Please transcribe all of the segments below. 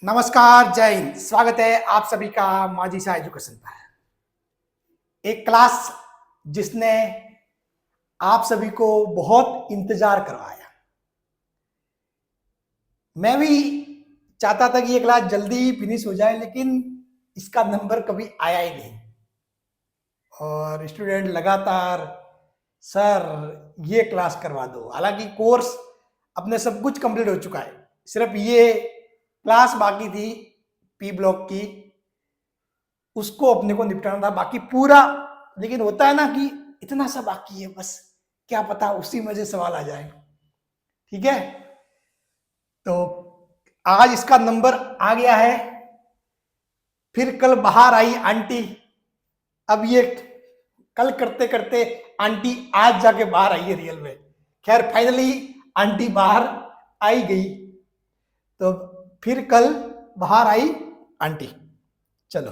नमस्कार, जय हिंद। स्वागत है आप सभी का माजी शाह एजुकेशन पर। एक क्लास जिसने आप सभी को बहुत इंतजार करवाया। मैं भी चाहता था कि ये क्लास जल्दी फिनिश हो जाए, लेकिन इसका नंबर कभी आया ही नहीं और स्टूडेंट लगातार सर ये क्लास करवा दो। हालांकि कोर्स अपने सब कुछ कंप्लीट हो चुका है, सिर्फ ये क्लास बाकी थी पी ब्लॉक की, उसको अपने को निपटाना था, बाकी पूरा। लेकिन होता है ना कि इतना सा बाकी है, बस क्या पता उसी में से सवाल आ जाए। ठीक है, तो आज इसका नंबर आ गया है। फिर कल बाहर आई आंटी। अब ये कल करते करते आंटी आज जाके बाहर आई है रियल में। खैर फाइनली आंटी बाहर आई गई, तो फिर कल बाहर आई आंटी। चलो,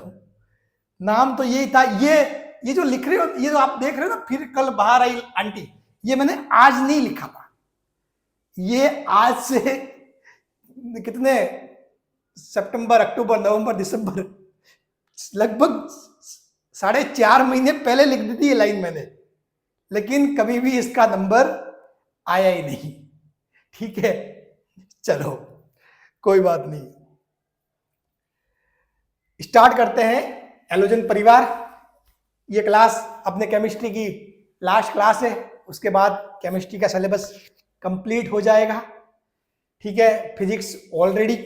नाम तो यही था। ये जो लिख रहे हो, ये जो आप देख रहे हो ना, फिर कल बाहर आई आंटी, ये मैंने आज नहीं लिखा था। ये आज से कितने सितंबर, अक्टूबर, नवंबर, दिसंबर, लगभग 4.5 महीने पहले लिख दी थी ये लाइन मैंने, लेकिन कभी भी इसका नंबर आया ही नहीं। ठीक है, चलो कोई बात नहीं। स्टार्ट करते हैं। हैलोजन परिवार, ये क्लास अपने केमिस्ट्री की लास्ट क्लास है। उसके बाद केमिस्ट्री का सिलेबस कंप्लीट हो जाएगा। ठीक है, फिजिक्स ऑलरेडी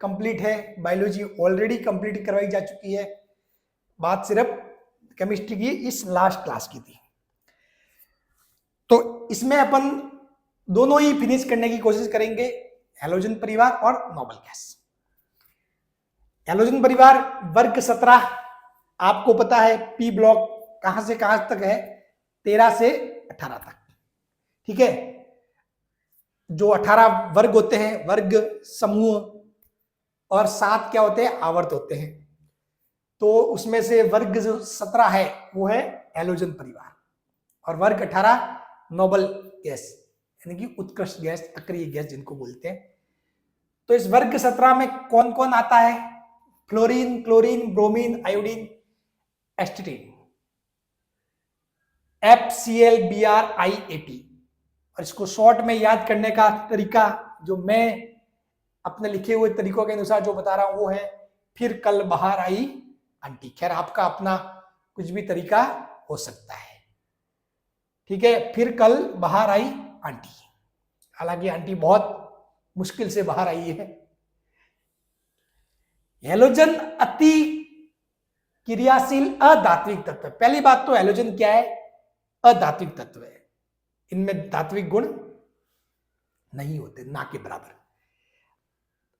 कंप्लीट है, बायोलॉजी ऑलरेडी कंप्लीट करवाई जा चुकी है। बात सिर्फ केमिस्ट्री की इस लास्ट क्लास की थी, तो इसमें अपन दोनों ही फिनिश करने की कोशिश करेंगे, हैलोजन परिवार और नोबल गैस। हैलोजन परिवार वर्ग 17, आपको पता है पी ब्लॉक कहां से कहां तक है, 13 से 18 तक। ठीक है, जो 18 वर्ग होते हैं, वर्ग समूह, और 7 क्या होते हैं, आवर्त होते हैं। तो उसमें से वर्ग जो 17 है वो है हैलोजन परिवार, और वर्ग 18 नोबल गैस, यानी कि उत्कृष्ट गैस, अक्रिय गैस जिनको बोलते हैं। तो इस वर्ग 17 में कौन कौन आता है? Fluorine, chlorine, bromine, iodine, astatine, FCl, Br, I, At। और इसको शॉर्ट में याद करने का तरीका जो मैं अपने लिखे हुए तरीकों के अनुसार जो बता रहा हूं वो है फिर कल बाहर आई आंटी। खैर आपका अपना कुछ भी तरीका हो सकता है। ठीक है, फिर कल बाहर आई आंटी। हालांकि आंटी बहुत मुश्किल से बाहर आई है। हैलोजन अति क्रियाशील अधात्विक तत्व। पहली बात तो हैलोजन क्या है? अधात्विक तत्व है, इनमें धात्विक गुण नहीं होते, ना के बराबर।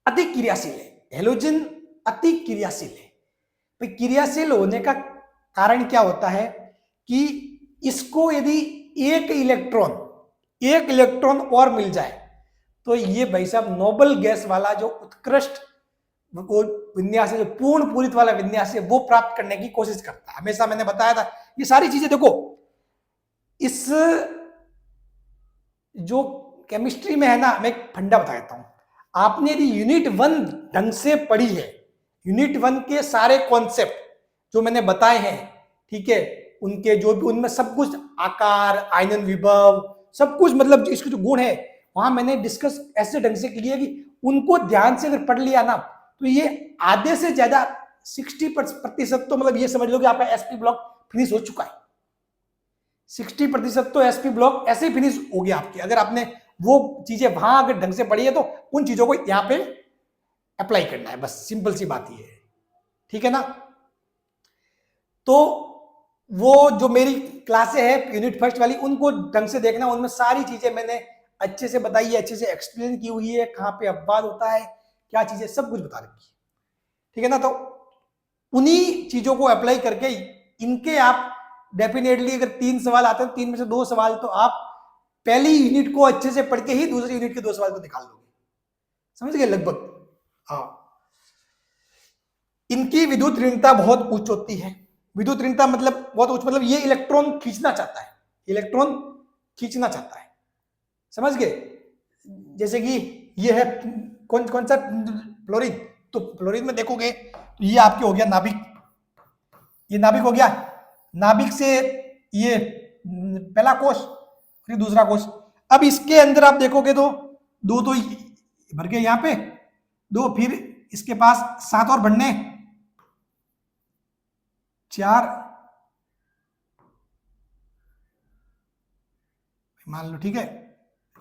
अति क्रियाशील है, हैलोजन अति क्रियाशील है। तो क्रियाशील होने का कारण क्या होता है कि इसको यदि एक इलेक्ट्रॉन और मिल जाए तो ये भाई साहब नोबल गैस वाला जो उत्कृष्ट वो विन्यास है, जो पूर्ण पूरित वाला विन्यास है, वो प्राप्त करने की कोशिश करता है। हमेशा मैंने बताया था ये सारी चीजें। देखो, इस जो केमिस्ट्री में है ना, मैं एक फंडा बता देता हूं। आपने यदि यूनिट 1 ढंग से पढ़ी है, यूनिट 1 के सारे कॉन्सेप्ट जो मैंने बताए हैं, ठीक है, उनके जो भी, उनमें सब कुछ, आकार, आयनन विभव, सब कुछ, मतलब इसके जो गुण है वहां मैंने डिस्कस ऐसे ढंग से किया कि उनको ध्यान से अगर पढ़ लिया ना तो ये आधे से ज्यादा 60% तो मतलब ये समझ लो कि आपका एसपी ब्लॉक फिनिश हो चुका है। 60% तो एसपी ब्लॉक ऐसे ही फिनिश हो गया आपके, अगर आपने वो चीजें वहां अगर ढंग से पढ़ी है तो उन चीजों को यहां पे अप्लाई करना है, बस सिंपल सी बात ये है। ठीक है ना? तो वो जो मेरी क्लासें हैं यूनिट फर्स्ट वाली, उनको ढंग से देखना, उनमें सारी चीजें मैंने अच्छे से बताई है, अच्छे से एक्सप्लेन की हुई है, कहां पे अपवाद होता है, क्या चीजें, सब कुछ बता रखी है। ठीक है ना? तो उन्हीं चीजों को अप्लाई करके इनके आप डेफिनेटली, अगर 3 सवाल आते हैं, 3 में से 2 सवाल तो आप पहली यूनिट को अच्छे से पढ़ के ही दूसरी यूनिट के 2 सवाल को निकाल दोगे। समझ गए लगभग? हाँ, इनकी विद्युत ऋणता बहुत उच्च होती है। विद्युत ऋणता मतलब बहुत उच्च, मतलब ये इलेक्ट्रॉन खींचना चाहता है, इलेक्ट्रॉन खींचना चाहता है। समझ गए? जैसे कि ये है कौन सा फ्लोरीन, तो फ्लोरीन में देखोगे तो ये आपके हो गया नाभिक, ये नाभिक हो गया, नाभिक से ये पहला कोष, फिर दूसरा कोष। अब इसके अंदर आप देखोगे तो दो तो भर गए यहाँ पे, दो, फिर इसके पास 7 और बढ़ने, 4 मान लो, ठीक है,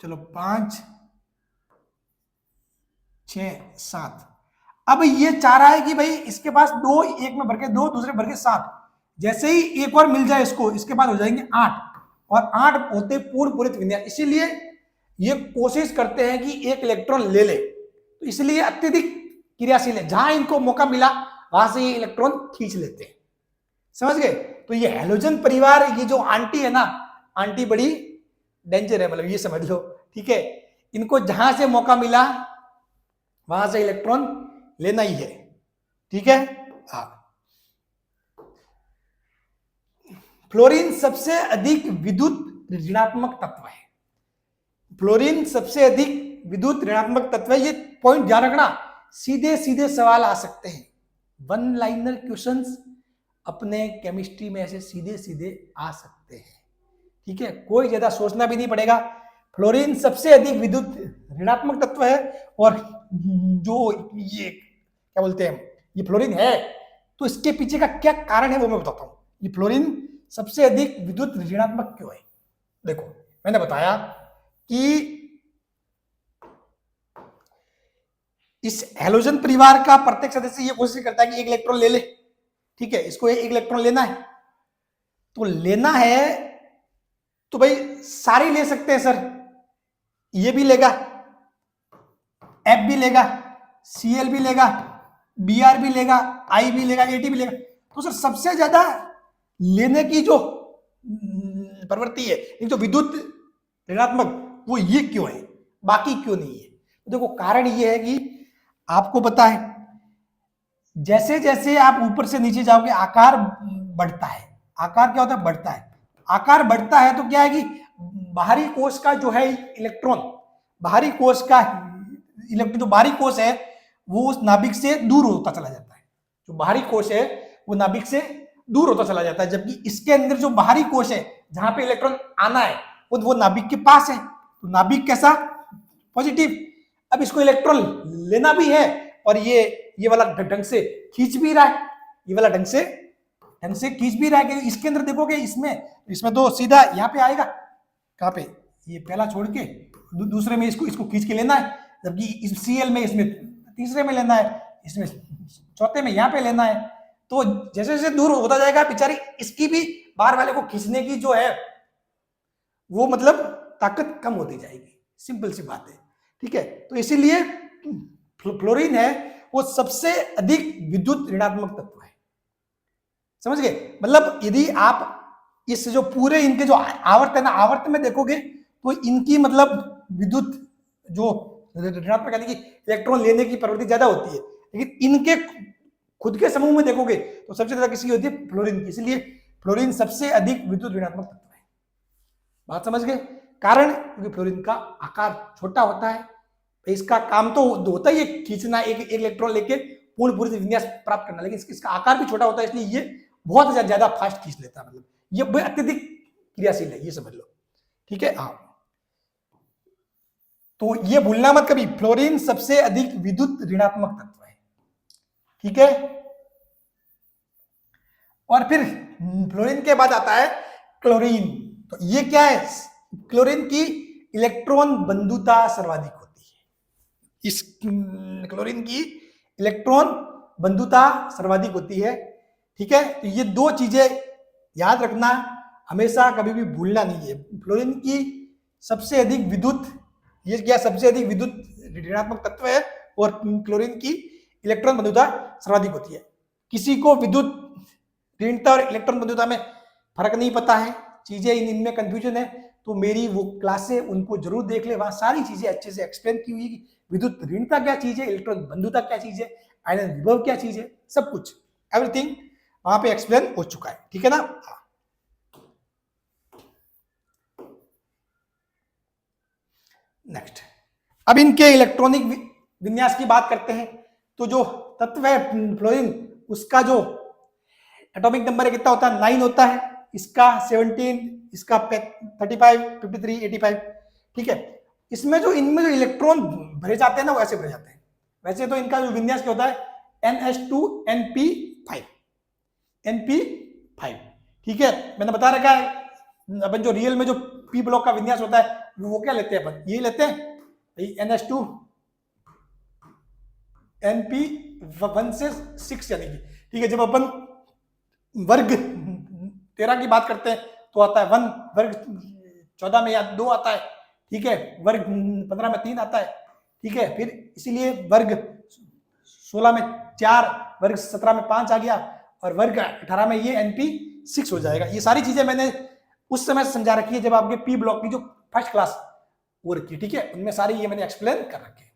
चलो 5 6 7। अब ये चाह रहा है कि भाई इसके पास 2, एक में भर के 2, दूसरे भर के 7, जैसे ही एक और मिल जाए इसको, इसके बाद हो जाएंगे 8, और 8 होते पूर्ण पूरित विन्यास। इसीलिए ये कोशिश करते हैं कि एक इलेक्ट्रॉन ले ले, तो इसलिए अत्यधिक क्रियाशील है, जहां इनको मौका मिला वहां से ये इलेक्ट्रॉन खींच लेते हैं। समझ गए? तो ये हैलोजन परिवार, ये जो आंटी है ना, आंटी बड़ी डेंजर है, मतलब ये समझ लो, ठीक है। इनको जहां से मौका मिला वहां से इलेक्ट्रॉन लेना ही है, ठीक है। हाँ, फ्लोरीन सबसे अधिक विद्युत ऋणात्मक तत्व है। फ्लोरीन सबसे अधिक विद्युत ऋणात्मक तत्व है, ये पॉइंट ध्यान रखना, सीधे सीधे सवाल आ सकते हैं, वन लाइनर क्वेश्चंस अपने केमिस्ट्री में ऐसे सीधे सीधे आ सकते हैं, ठीक है। कोई ज्यादा सोचना भी नहीं पड़ेगा। फ्लोरीन सबसे अधिक विद्युत ऋणात्मक तत्व है, और जो ये क्या बोलते हैं, ये फ्लोरीन है, तो इसके पीछे का क्या कारण है वो मैं बताता हूं। ये फ्लोरीन सबसे अधिक विद्युत ऋणात्मक क्यों है? देखो, मैंने बताया कि इस हैलोजन परिवार का प्रत्येक सदस्य ये कोशिश करता है कि एक इलेक्ट्रॉन ले ले, ठीक है, इसको एक इलेक्ट्रॉन लेना है, तो लेना है तो भाई सारे ले सकते हैं सर, ये भी लेगा, एफ भी लेगा, सीएल भी लेगा, बीआर भी लेगा, आई भी लेगा, एटी भी लेगा, तो सर सबसे ज्यादा लेने की जो प्रवृत्ति है, जो विद्युत ऋणात्मक, वो ये क्यों है, बाकी क्यों नहीं है? तो देखो, कारण ये है कि आपको पता है जैसे जैसे आप ऊपर से नीचे जाओगे आकार बढ़ता है। आकार क्या होता है? बढ़ता है। आकार बढ़ता है तो क्या है कि बाहरी कोश का जो है इलेक्ट्रॉन, बाहरी कोश का इलेक्ट्रॉन, जो बाहरी कोश है वो उस नाभिक से दूर होता चला जाता है। जो बाहरी कोश है वो नाभिक से दूर होता चला जाता है, जबकि इसके अंदर जो बाहरी कोश है जहां पे इलेक्ट्रॉन आना है वो नाभिक के पास है। तो नाभिक कैसा? पॉजिटिव। अब इसको इलेक्ट्रॉन लेना भी है, और ये वाला ढंग से खींच भी रहा है, ये वाला ढंग से खींच भी रहा है। कि इसके अंदर देखोगे, इसमें तो सीधा यहाँ पे आएगा, कहाँ पे, ये पहला छोड़ के दूसरे में इसको खींच के लेना है, जबकि इस सीएल में, इसमें तीसरे में लेना है, इसमें चौथे में यहाँ पे लेना है। तो जैसे जैसे दूर होता जाएगा बेचारी, इसकी भी बाहर वाले को खींचने की जो है वो मतलब ताकत कम होती जाएगी। सिंपल सी बात है, ठीक है। तो इसीलिए फ्लोरीन है वो सबसे अधिक विद्युत ऋणात्मक तत्व है। समझ गए? मतलब यदि आप इस जो पूरे इनके जो आवर्त है ना, आवर्त में देखोगे तो इनकी मतलब विद्युत जो ऋणात्मक यानी कि इलेक्ट्रॉन लेने की प्रवृत्ति ज्यादा होती है, लेकिन इनके खुद के समूह में देखोगे तो सबसे ज्यादा किसकी होती है? फ्लोरीन की। इसलिए फ्लोरीन सबसे अधिक विद्युत ऋणात्मक तत्व है। बात समझ गए? कारण, क्योंकि फ्लोरीन का आकार छोटा होता है, इसका काम तो होता ही है खींचना, एक इलेक्ट्रॉन लेके पूर्ण पूरी विन्यास प्राप्त करना, लेकिन इसका आकार भी छोटा होता है, इसलिए ये बहुत ज्यादा फास्ट खींच लेता है। मतलब ये अत्यधिक क्रियाशील है, ये समझ लो, ठीक है। हाँ, तो ये भूलना मत कभी, फ्लोरीन सबसे अधिक विद्युत ऋणात्मक तत्व है, ठीक है। और फिर फ्लोरीन के बाद आता है क्लोरीन। तो ये क्या है? क्लोरीन की इलेक्ट्रॉन बंधुता सर्वाधिक होती है। इस क्लोरीन की इलेक्ट्रॉन बंधुता सर्वाधिक होती है, ठीक है। तो ये दो चीजें याद रखना, हमेशा कभी भी भूलना नहीं है। फ्लोरीन की सबसे अधिक विद्युत, ये क्या सबसे अधिक विद्युत ऋणात्मक तत्व है, और क्लोरीन की इलेक्ट्रॉन बंधुता सर्वाधिक होती है। किसी को विद्युत ऋणता और इलेक्ट्रॉन बंधुता में फर्क नहीं पता है, चीजें इनमें कंफ्यूजन है, तो मेरी वो क्लास है उनको जरूर देख ले, वहां सारी चीजें अच्छे से एक्सप्लेन की हुई है कि विद्युत ऋणता क्या चीज है, इलेक्ट्रॉन बंधुता क्या चीज है, आयनन विभव क्या चीज है, सब कुछ एवरीथिंग वहां पे एक्सप्लेन हो चुका है, ठीक है ना। नेक्स्ट, अब इनके इलेक्ट्रॉनिक विन्यास की बात करते हैं। तो जो तत्व है फ्लोरीन, उसका जो एटॉमिक नंबर है कितना होता है, 9 होता है, इसका 17, इसका 35, 53, 85, ठीक है। इसमें जो इनमें जो इलेक्ट्रॉन भरे जाते हैं ना वो ऐसे भरे जाते हैं। वैसे तो इनका जो विन्यास क्या होता है, NH2NP5, NP5, ठीक है। मैंने बता रखा है अपन जो रियल में जो पी ब्लॉक का विन्यास होता है वो क्या लेते हैं, अपन ये लेते हैं NH2 NP1 से 6 यानी कि, ठीक है। जब अपन वर्ग 13 की बात करते हैं तो आता है 1, वर्ग 14 में या 2 आता है, ठीक है, वर्ग 15 में 3 आता है, ठीक है। फिर इसीलिए वर्ग 16 में 4, वर्ग 17 में 5 आ गया, और वर्ग 18 में ये NP6 हो जाएगा। ये सारी चीजें मैंने उस समय समझा रखी है जब आपके पी ब्लॉक की जो फर्स्ट क्लास वो रखी है, ठीक है, उनमें सारी ये मैंने एक्सप्लेन कर रखी है।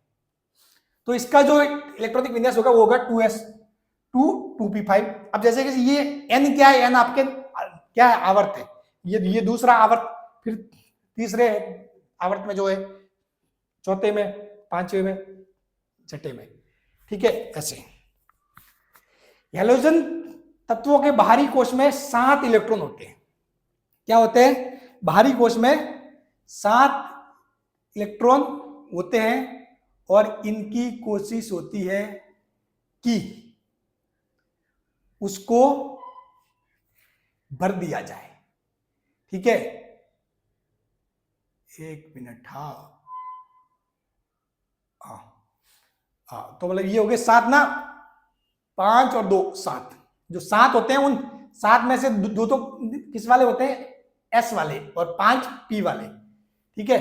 तो इसका जो इलेक्ट्रॉनिक विन्यास होगा वो होगा 2s2 2p5। अब जैसे कि ये n क्या है, n आपके क्या है, आवर्त है, ये दूसरा आवर्त, फिर तीसरे आवर्त में जो है, चौथे में, पांचवें में, छठे में, ठीक है, ऐसे। हैलोजन तत्वों के बाहरी कोश में 7 इलेक्ट्रॉन होते हैं। क्या होते हैं, बाहरी कोश में 7 इलेक्ट्रॉन होते हैं, और इनकी कोशिश होती है कि उसको भर दिया जाए, ठीक है। 1 मिनट, हाँ, तो मतलब ये हो गए 7 ना, 5 और 2 7, जो 7 होते हैं उन 7 में से 2 तो किस वाले होते हैं, S वाले, और 5 P वाले, ठीक है।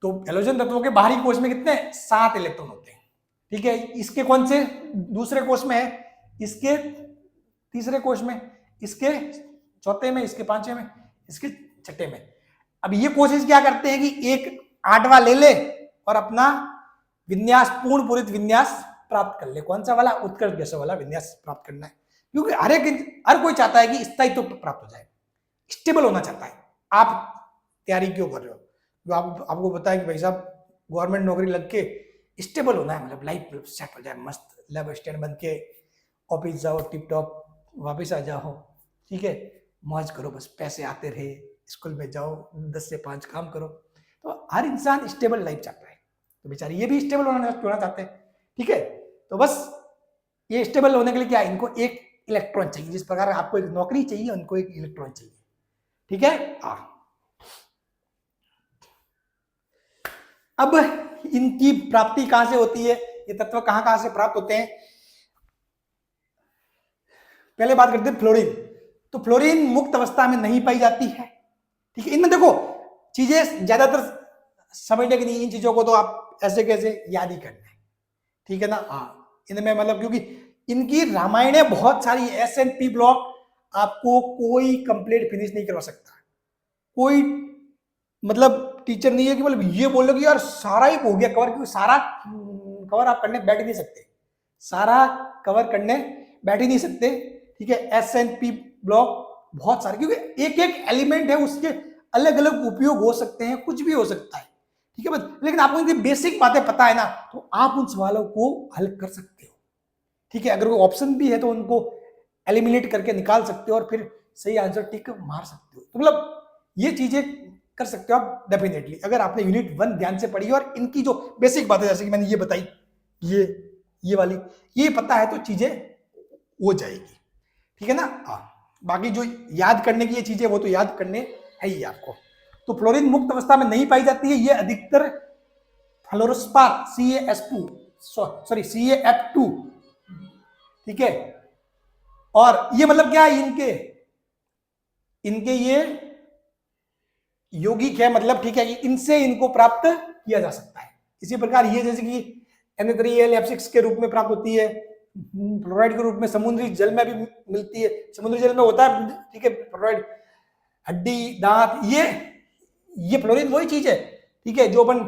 तो हैलोजन तत्वों के बाहरी कोश में कितने, 7 इलेक्ट्रॉन होते हैं, ठीक है। इसके कौन से दूसरे कोश में है, इसके तीसरे कोश में, इसके चौथे में, इसके पांचवें में, इसके छठे में। अब ये कोशिश क्या करते हैं कि एक 8वां ले ले और अपना विन्यास, पूर्ण पूरित विन्यास प्राप्त कर ले। कौन सा वाला, उत्कर्ष गैसों वाला विन्यास प्राप्त करना है, क्योंकि हर कोई चाहता है कि स्थायित्व तो प्राप्त हो जाए, स्टेबल होना चाहता है। आप तैयारी क्यों कर रहे हो, जो आपको पता है कि भाई साहब गवर्नमेंट नौकरी लग के स्टेबल होना है, मतलब लाइफ सेट हो जाए, मस्त लैब असिस्टेंट बन के ऑफिस जाओ, टिप टॉप वापस आ जाओ, ठीक है, मौज करो, बस पैसे आते रहे, स्कूल में जाओ, 10 से 5 काम करो। तो हर इंसान स्टेबल लाइफ चाहता है, तो बेचारे ये भी स्टेबल होना चाहते हैं, ठीक है। तो बस ये स्टेबल होने के लिए क्या है, इनको एक इलेक्ट्रॉन चाहिए, जिस प्रकार आपको एक नौकरी चाहिए, उनको एक इलेक्ट्रॉन चाहिए, ठीक है। अब इनकी प्राप्ति कहां से होती है, ये तत्व कहां से प्राप्त होते हैं। पहले बात करते हैं फ्लोरीन। तो फ्लोरीन मुक्त अवस्था में नहीं पाई जाती है, ठीक है। इनमें देखो चीजें ज्यादातर समझने की नहीं, इन चीजों को तो आप ऐसे कैसे याद ही करना है, ठीक है ना। इनमें मतलब क्योंकि इनकी रामायणें बहुत सारी, SNP ब्लॉक आपको कोई कंप्लीट फिनिश नहीं करवा सकता, कोई मतलब टीचर नहीं है कि मतलब ये बोल लो कि यार सारा ही हो गया कवर, क्योंकि सारा कवर आप करने बैठ ही नहीं सकते, सारा कवर करने बैठ ही नहीं सकते, ठीक है। SNP ब्लॉक बहुत सारे, क्योंकि एक एक एलिमेंट है, उसके अलग अलग उपयोग हो सकते हैं, कुछ भी हो सकता है, ठीक है। बस लेकिन आपको इनकी बेसिक बातें पता है ना, तो आप उन सवालों को हल कर सकते हो, ठीक है। अगर कोई ऑप्शन भी है तो उनको एलिमिनेट करके निकाल सकते हो और फिर सही आंसर टिक मार सकते हो। तो मतलब ये चीजें कर सकते हो आप डेफिनेटली, अगर आपने यूनिट 1 ध्यान से पढ़ी और इनकी जो बेसिक बातें जैसे कि मैंने ये बताई, ये वाली ये पता है, तो चीजें हो जाएगी, ठीक है ना। बाकी जो याद करने की ये चीजें वो तो याद करने है ही आपको। तो फ्लोरीन मुक्त अवस्था में नहीं पाई जाती है, ये अधिकतर फ्लोरोस्पार CaF2, ठीक है। और ये मतलब क्या है, इनके ये यौगिक है, मतलब ठीक है, इनसे इनको प्राप्त किया जा सकता है। इसी प्रकार ये जैसे कि Na3F6 के रूप में प्राप्त होती है, फ्लोराइड के रूप में समुद्री जल में भी मिलती है, समुद्री जल में होता है, ठीक है, फ्लोराइड, हड्डी, दांत, ये फ्लोरीन वही चीज है, ठीक है, जो अपन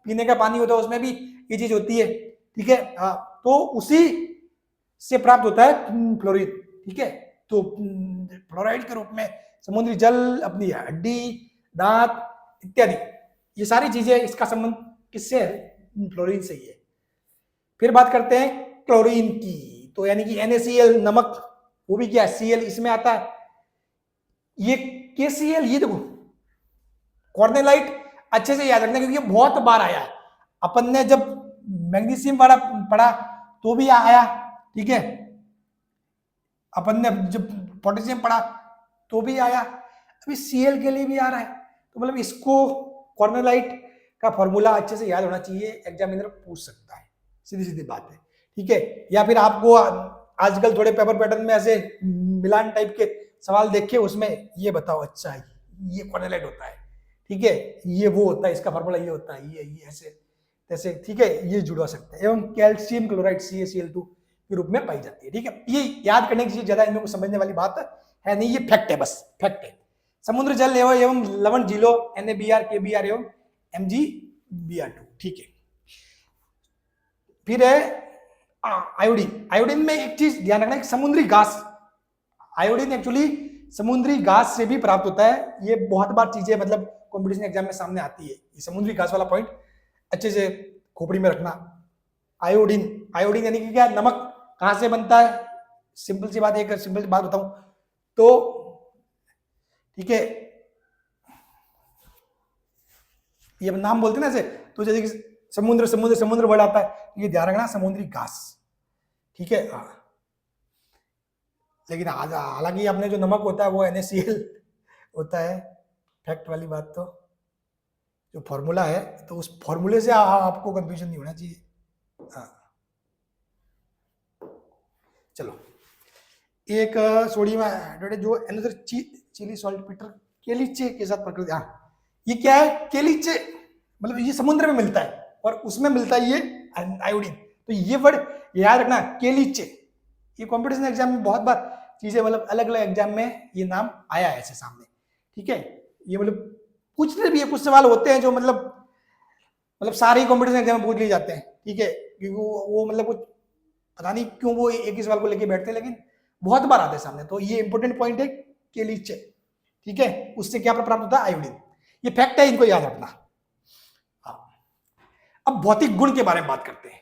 पीने का पानी होता है उसमें भी ये चीज होती है, ठीक है। तो उसी से प्राप्त होता है फ्लोरीन, ठीक है। तो फ्लोराइड के रूप में समुद्री जल, अपनी हड्डी, दांत इत्यादि, ये सारी चीजें, इसका संबंध किससे है, फ्लोरीन से ही है। फिर बात करते हैं क्लोरीन की, तो यानी कि NaCl नमक, वो भी क्या Cl इसमें आता है। ये KCl, ये देखो कॉर्नेलाइट, अच्छे से याद रखना क्योंकि ये बहुत बार आया है। अपन ने जब मैग्नीशियम वाला पढ़ा तो भी आया, ठीक है, अपन ने जब पोटेशियम पढ़ा तो भी आया, अभी Cl के लिए भी आ रहा है। तो मतलब इसको कॉर्नेलाइट का फॉर्मूला अच्छे से याद होना चाहिए, एग्जामिनर पूछ सकता है, सीधी सीधी बात है, ठीक है। या फिर आपको आजकल थोड़े पेपर पैटर्न में ऐसे मिलान टाइप के सवाल देखे, उसमें ये बताओ अच्छा ये कॉर्नेलाइट होता है, ठीक है, ये वो होता है, इसका फॉर्मूला ये होता है, ये ऐसे जैसे, ठीक है, ये जुड़वा सकते हैं। एवं कैल्शियम क्लोराइड CaCl2 के रूप में पाई जाती है, ठीक है। ये याद करने की चीज, ज्यादा इनको समझने वाली बात है नहीं, ये फैक्ट है, बस फैक्ट है। समुद्र जल एवं लवण झीलों NaBr KBr एवं MgBr2, ठीक है। फिर है आयोडीन। आयोडीन में एक चीज ध्यान रखना, समुद्री घास, आयोडीन एक्चुअली समुद्री घास से भी प्राप्त होता है। ये बहुत बार चीजें मतलब कंपटीशन एग्जाम में सामने आती है, ये समुद्री घास वाला पॉइंट अच्छे से खोपड़ी में रखना। आयोडीन, आयोडीन यानी कि क्या, नमक कहां से बनता है, सिंपल सी बात, एक सिंपल सी बात बताऊं तो, ठीक है, ये नाम बोलते हैं ना ऐसे, तो जैसे कि समुद्र समुद्र समुद्र वर्ड आता है, ये ध्यान रखना, समुद्री घास, ठीक है। लेकिन हालांकि अपने जो नमक होता है वो NaCl होता है, फैक्ट वाली बात। तो जो फॉर्मूला है, तो उस फॉर्मूले से आपको कंफ्यूजन नहीं होना चाहिए। चलो, एक सोडियम हाइड्रोक्साइड जो अनदर चिली सॉल्ट पीटर केलीचे के साथ प्रकृति, ये क्या है, केलीचे मतलब ये समुद्र में मिलता है और उसमें मिलता है ये आयोडीन। तो ये वर्ड याद रखना, केलीचे। ये कंपटीशन एग्जाम में बहुत बार चीजें, मतलब अलग अलग एग्जाम में ये नाम आया है ऐसे सामने, ठीक है। ये मतलब पूछते भी है, कुछ सवाल होते हैं जो मतलब सारे ही कंपटीशन एग्जाम में पूछ लिए जाते हैं, ठीक है, क्योंकि वो मतलब कुछ पता नहीं क्यों वो एक ही सवाल को लेके बैठते हैं, लेकिन बहुत बार आते हैं सामने। तो ये इंपॉर्टेंट पॉइंट है केलीचे, ठीक है, उससे क्या प्राप्त होता है, आयोडीन। ये फैक्ट है, इनको याद रखना। अब भौतिक गुण के बारे में बात करते हैं,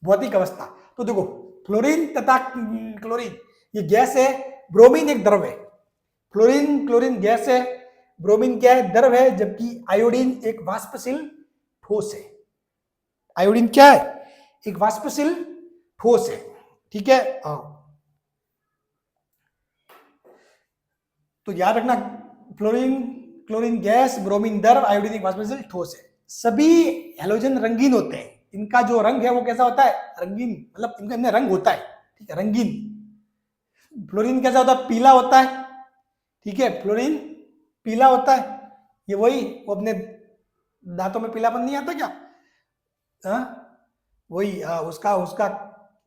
भौतिक अवस्था। तो देखो, फ्लोरीन तथा क्लोरीन ये गैस है, ब्रोमीन एक द्रव है। क्लोरीन गैस है, ब्रोमीन क्या है, द्रव है, जबकि आयोडीन एक वाष्पशील ठोस है। आयोडीन क्या है, एक वाष्पशील ठोस है, ठीक है। तो याद रखना, क्लोरीन गैस, ब्रोमीन द्रव, आयोडीन एक वाष्पशील ठोस है। सभी हैलोजन रंगीन होते हैं, इनका जो रंग है वो कैसा होता है, रंगीन, मतलब इनका रंग होता है, ठीक है, रंगीन। फ्लोरीन कैसा होता है, पीला होता है, ठीक है, फ्लोरीन पीला होता है। ये वही, वो अपने दांतों में पीलापन नहीं आता क्या, वही उसका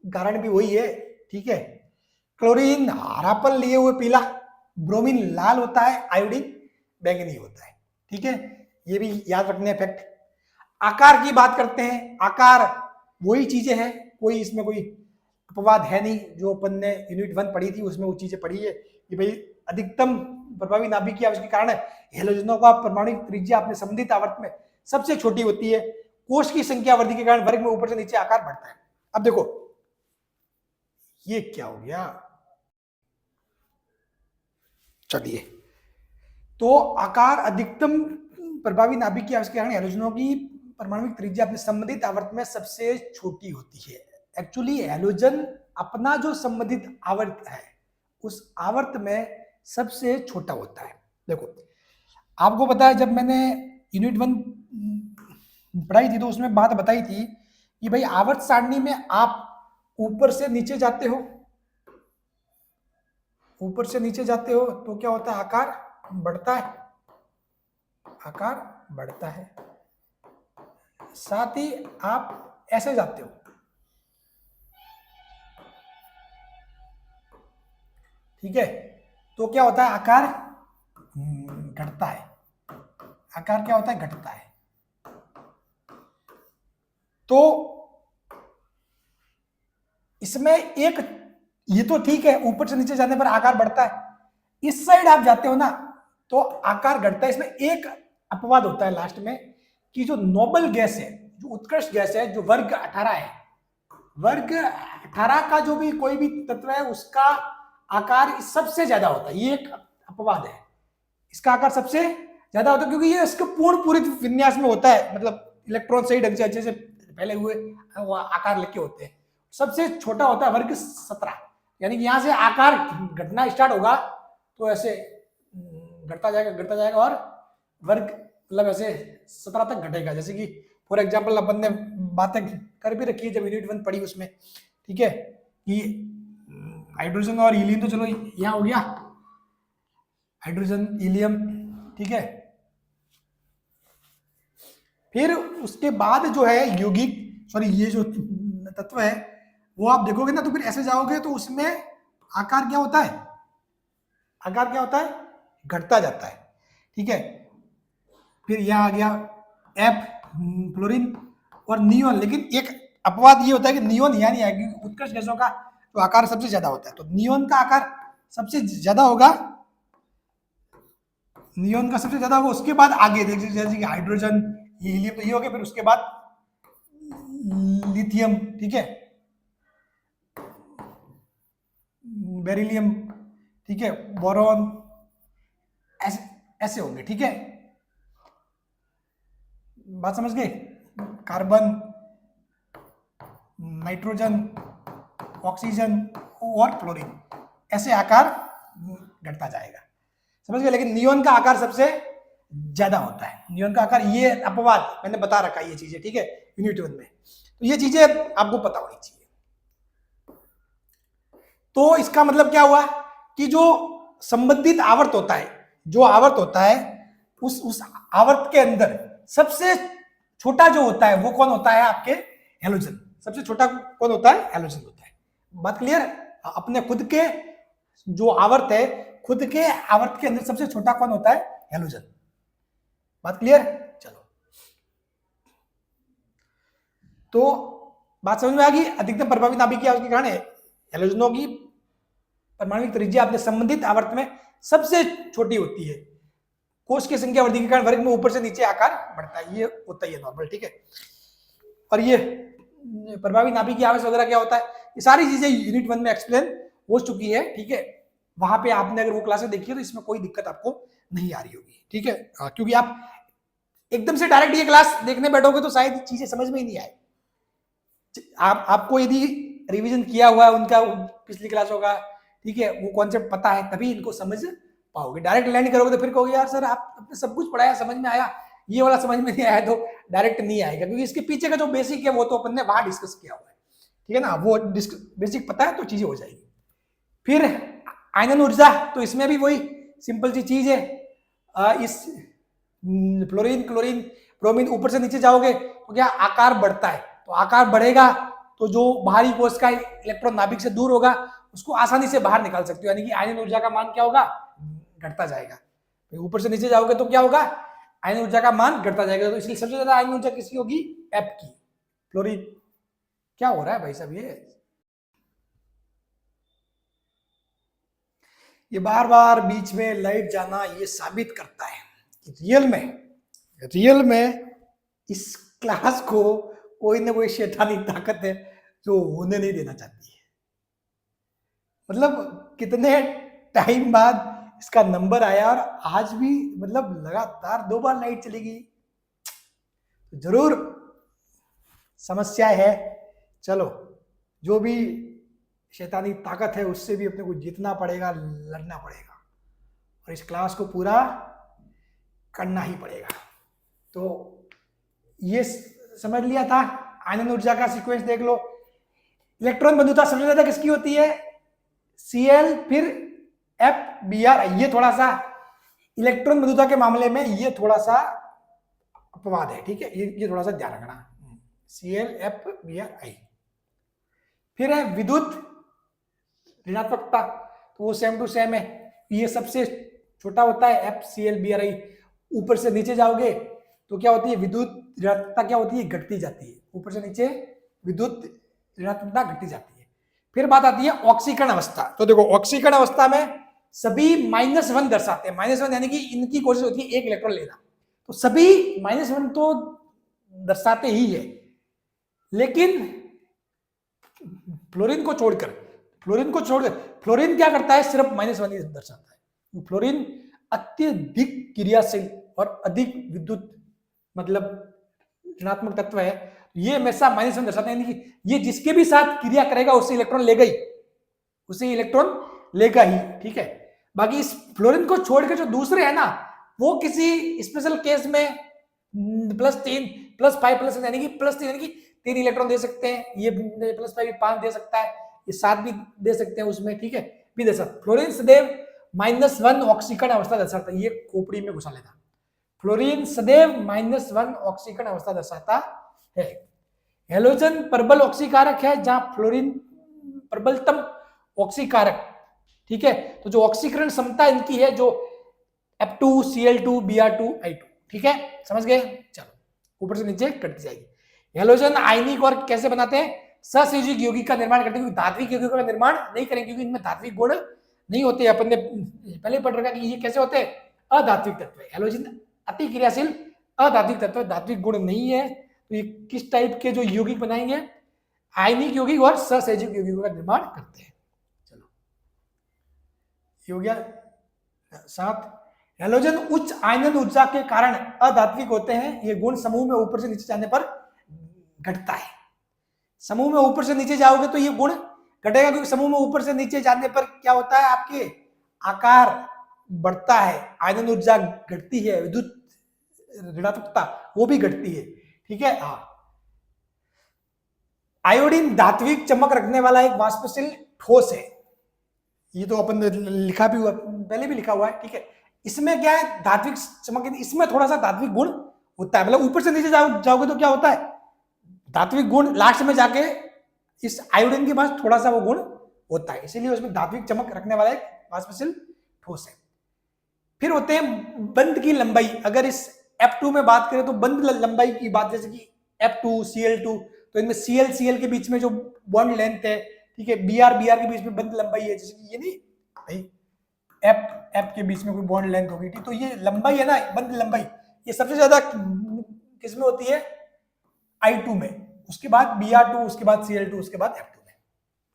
कारण भी वही है, ठीक है। क्लोरीन हरापन लिए हुए पीला, ब्रोमीन लाल होता है, आयोडीन बैंगनी होता है, ठीक है। ये भी याद रखने फैक्ट। आकार की बात करते हैं, आकार वही चीजें हैं, कोई इसमें कोई अपवाद है नहीं, जो अपन ने यूनिट 1 पढ़ी थी उसमें वो चीजें पढ़ी है कि भाई अधिकतम प्रभावी नाभिक की आवश्यकता के कारण हैलोजनों का परमाणु त्रिज्या अपने संबंधित आवर्त में सबसे छोटी होती है। कोश की संख्या वृद्धि के कारण वर्ग में ऊपर से नीचे आकार बढ़ता है। अब देखो ये क्या हो गया, चलिए, तो आकार अधिकतम प्रभावी नाभिक की आवश्यकता के कारण हैलोजनों की परमाणु त्रिज्या अपने संबंधित आवर्त में सबसे छोटी होती है। एक्चुअली हैलोजन अपना जो संबंधित आवर्त है उस आवर्त में सबसे छोटा होता है। देखो आपको पता है, जब मैंने यूनिट 1 पढ़ाई थी तो उसमें बात बताई थी कि भाई आवर्त सारणी में आप ऊपर से नीचे जाते हो, ऊपर से नीचे जाते हो तो क्या होता है, आकार बढ़ता है, आकार बढ़ता है। साथ ही आप ऐसे जाते हो, ठीक है, तो क्या होता है, आकार घटता है, आकार क्या होता है, घटता है। तो इसमें एक ये तो ठीक है, ऊपर से नीचे जाने पर आकार बढ़ता है, इस साइड आप जाते हो ना तो आकार घटता है। इसमें एक अपवाद होता है लास्ट में कि जो नोबल गैस है, जो उत्कृष्ट गैस है, जो वर्ग 18 है, वर्ग 18 का जो भी कोई भी तत्व है उसका आकार सबसे ज्यादा होता है, ये एक अपवाद है। इसका आकार सबसे ज्यादा होता है क्योंकि ये इसके पूर्ण पूरी विन्यास में होता है, मतलब इलेक्ट्रॉन सही ढंग से अच्छे से पहले हुए वो आकार लेके होते हैं। सबसे छोटा होता है वर्ग 17, यानी कि यहां से आकार घटना स्टार्ट होगा तो ऐसे घटता जाएगा और वर्ग मतलब ऐसे 17 तक घटेगा। जैसे कि फॉर एग्जाम्पल अपन ने बातें कर भी रखी है जब यूनिट 1 पढ़ी उसमें, ठीक है, कि हाइड्रोजन और हीलियम तो चलो यहाँ हो गया, हाइड्रोजन हीलियम, ठीक है। फिर उसके बाद जो है यौगिक, सॉरी ये जो तत्व है वो आप देखोगे ना तो फिर ऐसे जाओगे तो उसमें आकार क्या होता है, आकार क्या होता है, घटता जाता है, ठीक है। फिर यह आ गया एफ फ्लोरीन और नियोन, लेकिन एक अपवाद ये होता है कि नियोन यहाँ नहीं आएगी, उत्कृष्ट गैसों का तो आकार सबसे ज्यादा होता है, तो नियोन का आकार सबसे ज्यादा होगा, नियोन का सबसे ज्यादा होगा। उसके बाद आगे देखिए जैसे कि हाइड्रोजन, हीलियम तो ये हो गया, फिर उसके बाद लिथियम, ठीक है, बेरिलियम, ठीक है, बोरॉन, ऐसे ऐसे होंगे, ठीक है। बात समझ गए, कार्बन, नाइट्रोजन, ऑक्सीजन और क्लोरीन, ऐसे आकार घटता जाएगा, समझ गए। लेकिन नियोन का आकार सबसे ज्यादा होता है, नियोन का आकार, ये अपवाद मैंने बता रखा है ये चीजें, ठीक है, यूनिट 1 में, तो ये चीजें आपको पता होनी चाहिए। तो इसका मतलब क्या हुआ कि जो संबंधित आवर्त होता है, जो आवर्त होता है उस आवर्त के अंदर सबसे छोटा जो होता है वो कौन होता है, आपके हैलोजन। सबसे छोटा कौन होता है, हैलोजन होता है। बात क्लियर, अपने खुद के जो आवर्त है, खुद के आवर्त के अंदर सबसे छोटा कौन होता है, हैलोजन। बात क्लियर, चलो तो बात समझ में आ गई। अधिकतम प्रभावी नाभिक क्या उसके कारण है, हैलोजनों की परमाणुविक त्रिज्या अपने संबंधित आवर्त में सबसे छोटी होती है, कोष की संख्या वृद्धि के कारण वर्ग में ऊपर से नीचे आकार बढ़ता है, ये होता ही है नॉर्मल, ठीक है। और ये प्रभावी नाभिक की आवेश वगैरह क्या होता है, ये सारी चीजें यूनिट 1 में एक्सप्लेन हो चुकी है, ठीक है। वहां पे आपने अगर वो क्लासेस देखी है तो इसमें कोई दिक्कत आपको नहीं आ रही होगी, ठीक है, क्योंकि आप एकदम से डायरेक्ट ये क्लास देखने बैठोगे तो शायद चीजें समझ में ही नहीं आए। आपको यदि रिवीजन किया हुआ है उनका पिछली क्लासों का, ठीक है, वो कॉन्सेप्ट पता है तभी इनको समझ पाओगे। डायरेक्ट लर्न करोगे तो फिर कहोगे यार सर आपने सब कुछ पढ़ाया, समझ में आया, ये वाला समझ में नहीं आया, तो डायरेक्ट नहीं आएगा, क्योंकि इसके पीछे का जो बेसिक है वो तो अपन ने वहां डिस्कस किया हुआ है, ठीक है ना, वो बेसिक पता है तो चीजें हो जाएगी। फिर आयनन ऊर्जा, तो इसमें भी वही सिंपल सी चीज है, इस फ्लोरीन, क्लोरीन, ब्रोमीन ऊपर से नीचे जाओगे तो क्या आकार बढ़ता है, तो आकार बढ़ेगा तो जो बाहरी कोश का इलेक्ट्रॉन नाभिक से दूर होगा उसको आसानी से बाहर निकाल सकते हो, यानी कि आयनन ऊर्जा का मान क्या होगा, घटता जाएगा। ऊपर से नीचे जाओगे तो क्या होगा, आयन ऊर्जा का मान घटता जाएगा, तो इसलिए सबसे ज्यादा आयन ऊर्जा किसकी होगी, एफ की, फ्लोरीन। क्या हो रहा है भाई साहब, ये बार बार बीच में लाइट जाना ये साबित करता है कि रियल में इस क्लास को कोई ना कोई शैतानी ताकत है जो होने नहीं देना चाहती है। मतलब कितने टाइम बाद इसका नंबर आया और आज भी मतलब लगातार 2 बार लाइट चलेगी, तो जरूर समस्या है। चलो जो भी शैतानी ताकत है उससे भी अपने को जीतना पड़ेगा, लड़ना पड़ेगा और इस क्लास को पूरा करना ही पड़ेगा। तो ये समझ लिया था, आयनन ऊर्जा का सीक्वेंस देख लो। इलेक्ट्रॉन बंधुता सबसे ज्यादा किसकी होती है, Cl, फिर FBr। ये थोड़ा सा इलेक्ट्रॉन बंधुता के मामले में ये थोड़ा सा अपवाद है, ठीक है, ये थोड़ा सा ध्यान रखना, Cl, FBr। फिर है विद्युत ऋणात्मकता, तो वो सेम टू सेम है, ये सबसे छोटा होता है FCl, ऊपर से नीचे जाओगे तो क्या होती है, विद्युत ऋणात्मकता क्या होती है, घटती जाती है, ऊपर से नीचे विद्युत ऋणात्मकता घटती जाती है। फिर बात आती है ऑक्सीकरण अवस्था, तो देखो ऑक्सीकरण अवस्था में सभी -1 दर्शाते हैं, -1 यानी कि इनकी कोशिश होती है एक इलेक्ट्रॉन लेना, तो सभी -1 तो दर्शाते ही है, लेकिन फ्लोरीन को छोड़कर, फ्लोरीन क्या करता है, सिर्फ -1 ही दर्शाता है। फ्लोरीन अत्यधिक क्रियाशील और अधिक विद्युत मतलब ऋणात्मक तत्व है, ये हमेशा -1 दर्शाते हैं, यानी कि ये जिसके भी साथ क्रिया करेगा उससे इलेक्ट्रॉन लेगा ही, ठीक है। बाकी इस फ्लोरीन को छोड़कर जो दूसरे है ना, वो किसी स्पेशल केस में +3 +5 +, यानी कि +3 यानी कि 3 इलेक्ट्रॉन दे सकते हैं, ये +5 5 दे सकता है, ये 7 भी दे सकते हैं उसमें, ठीक है, भी दे सकते। फ्लोरीन सदैव -1 ऑक्सीकरण अवस्था दर्शाता है, ये खोपड़ी में घुसा लेता। फ्लोरीन सदैव -1 ऑक्सीकरण अवस्था दर्शाता है। हेलोजन प्रबल ऑक्सीकारक है, जहां फ्लोरीन प्रबलतम ऑक्सीकारक, ठीक है। तो जो ऑक्सीकरण क्षमता इनकी है जो F2 Cl2 Br2 I2, ठीक है, समझ गए। चलो ऊपर से नीचे कटती जाएगी। हेलोजन आयनिक और कैसे बनाते हैं, ससंयोजक यौगिक का निर्माण करते हैं, क्योंकि धात्विक यौगिकों का निर्माण नहीं करेंगे क्योंकि इनमें धात्विक गुण नहीं होते। अपन ने पहले पढ़ रखा कि ये कैसे होते हैं, अधात्विक तत्व है। हेलोजन अति क्रियाशील अधात्विक तत्व, धात्विक गुण नहीं है। तो ये किस टाइप के जो यौगिक बनाएंगे, आयनिक यौगिक और ससंयोजक यौगिकों का निर्माण करते हैं। चलो ये हो गया 7। हेलोजन उच्च आयनन ऊर्जा के कारण अधात्विक होते हैं। ये गुण समूह में ऊपर से नीचे जाने पर घटता है। समूह में ऊपर से नीचे जाओगे तो ये गुण घटेगा, क्योंकि समूह में ऊपर से नीचे जाने पर क्या होता है, आपके आकार बढ़ता है, आयनन ऊर्जा घटती है, विद्युत ऋणात्मकता वो भी घटती है, ठीक है। हाँ, आयोडीन धात्विक चमक रखने वाला एक वाष्पशील ठोस है। ये तो अपन लिखा भी हुआ, पहले भी लिखा हुआ है, ठीक है। इसमें क्या है, धात्विक चमक, इसमें थोड़ा सा धात्विक गुण होता है, मतलब ऊपर से नीचे जाओगे तो क्या होता है, धात्विक गुण लास्ट में जाके इस आयोडीन के पास थोड़ा सा वो गुण होता है, इसीलिए उसमें धात्विक चमक रखने वाला एक वाष्पशील ठोस है। फिर होते हैं बंध की लंबाई। अगर इस F2 में बात करें तो बंध लंबाई की बात, जैसे कि F2 Cl2, तो इनमें Cl के बीच में जो बॉन्ड लेंथ है, ठीक है, Br के बीच में बंध लंबाई है, जैसे कि ये नहीं भाई F के बीच में कोई बॉन्ड लेंथ होगी, ठीक, तो ये लंबाई है ना, बंध लंबाई, ये सबसे ज्यादा किसमें होती है, I2 में, उसके बाद Br2, उसके बाद Cl2, उसके बाद F2 में।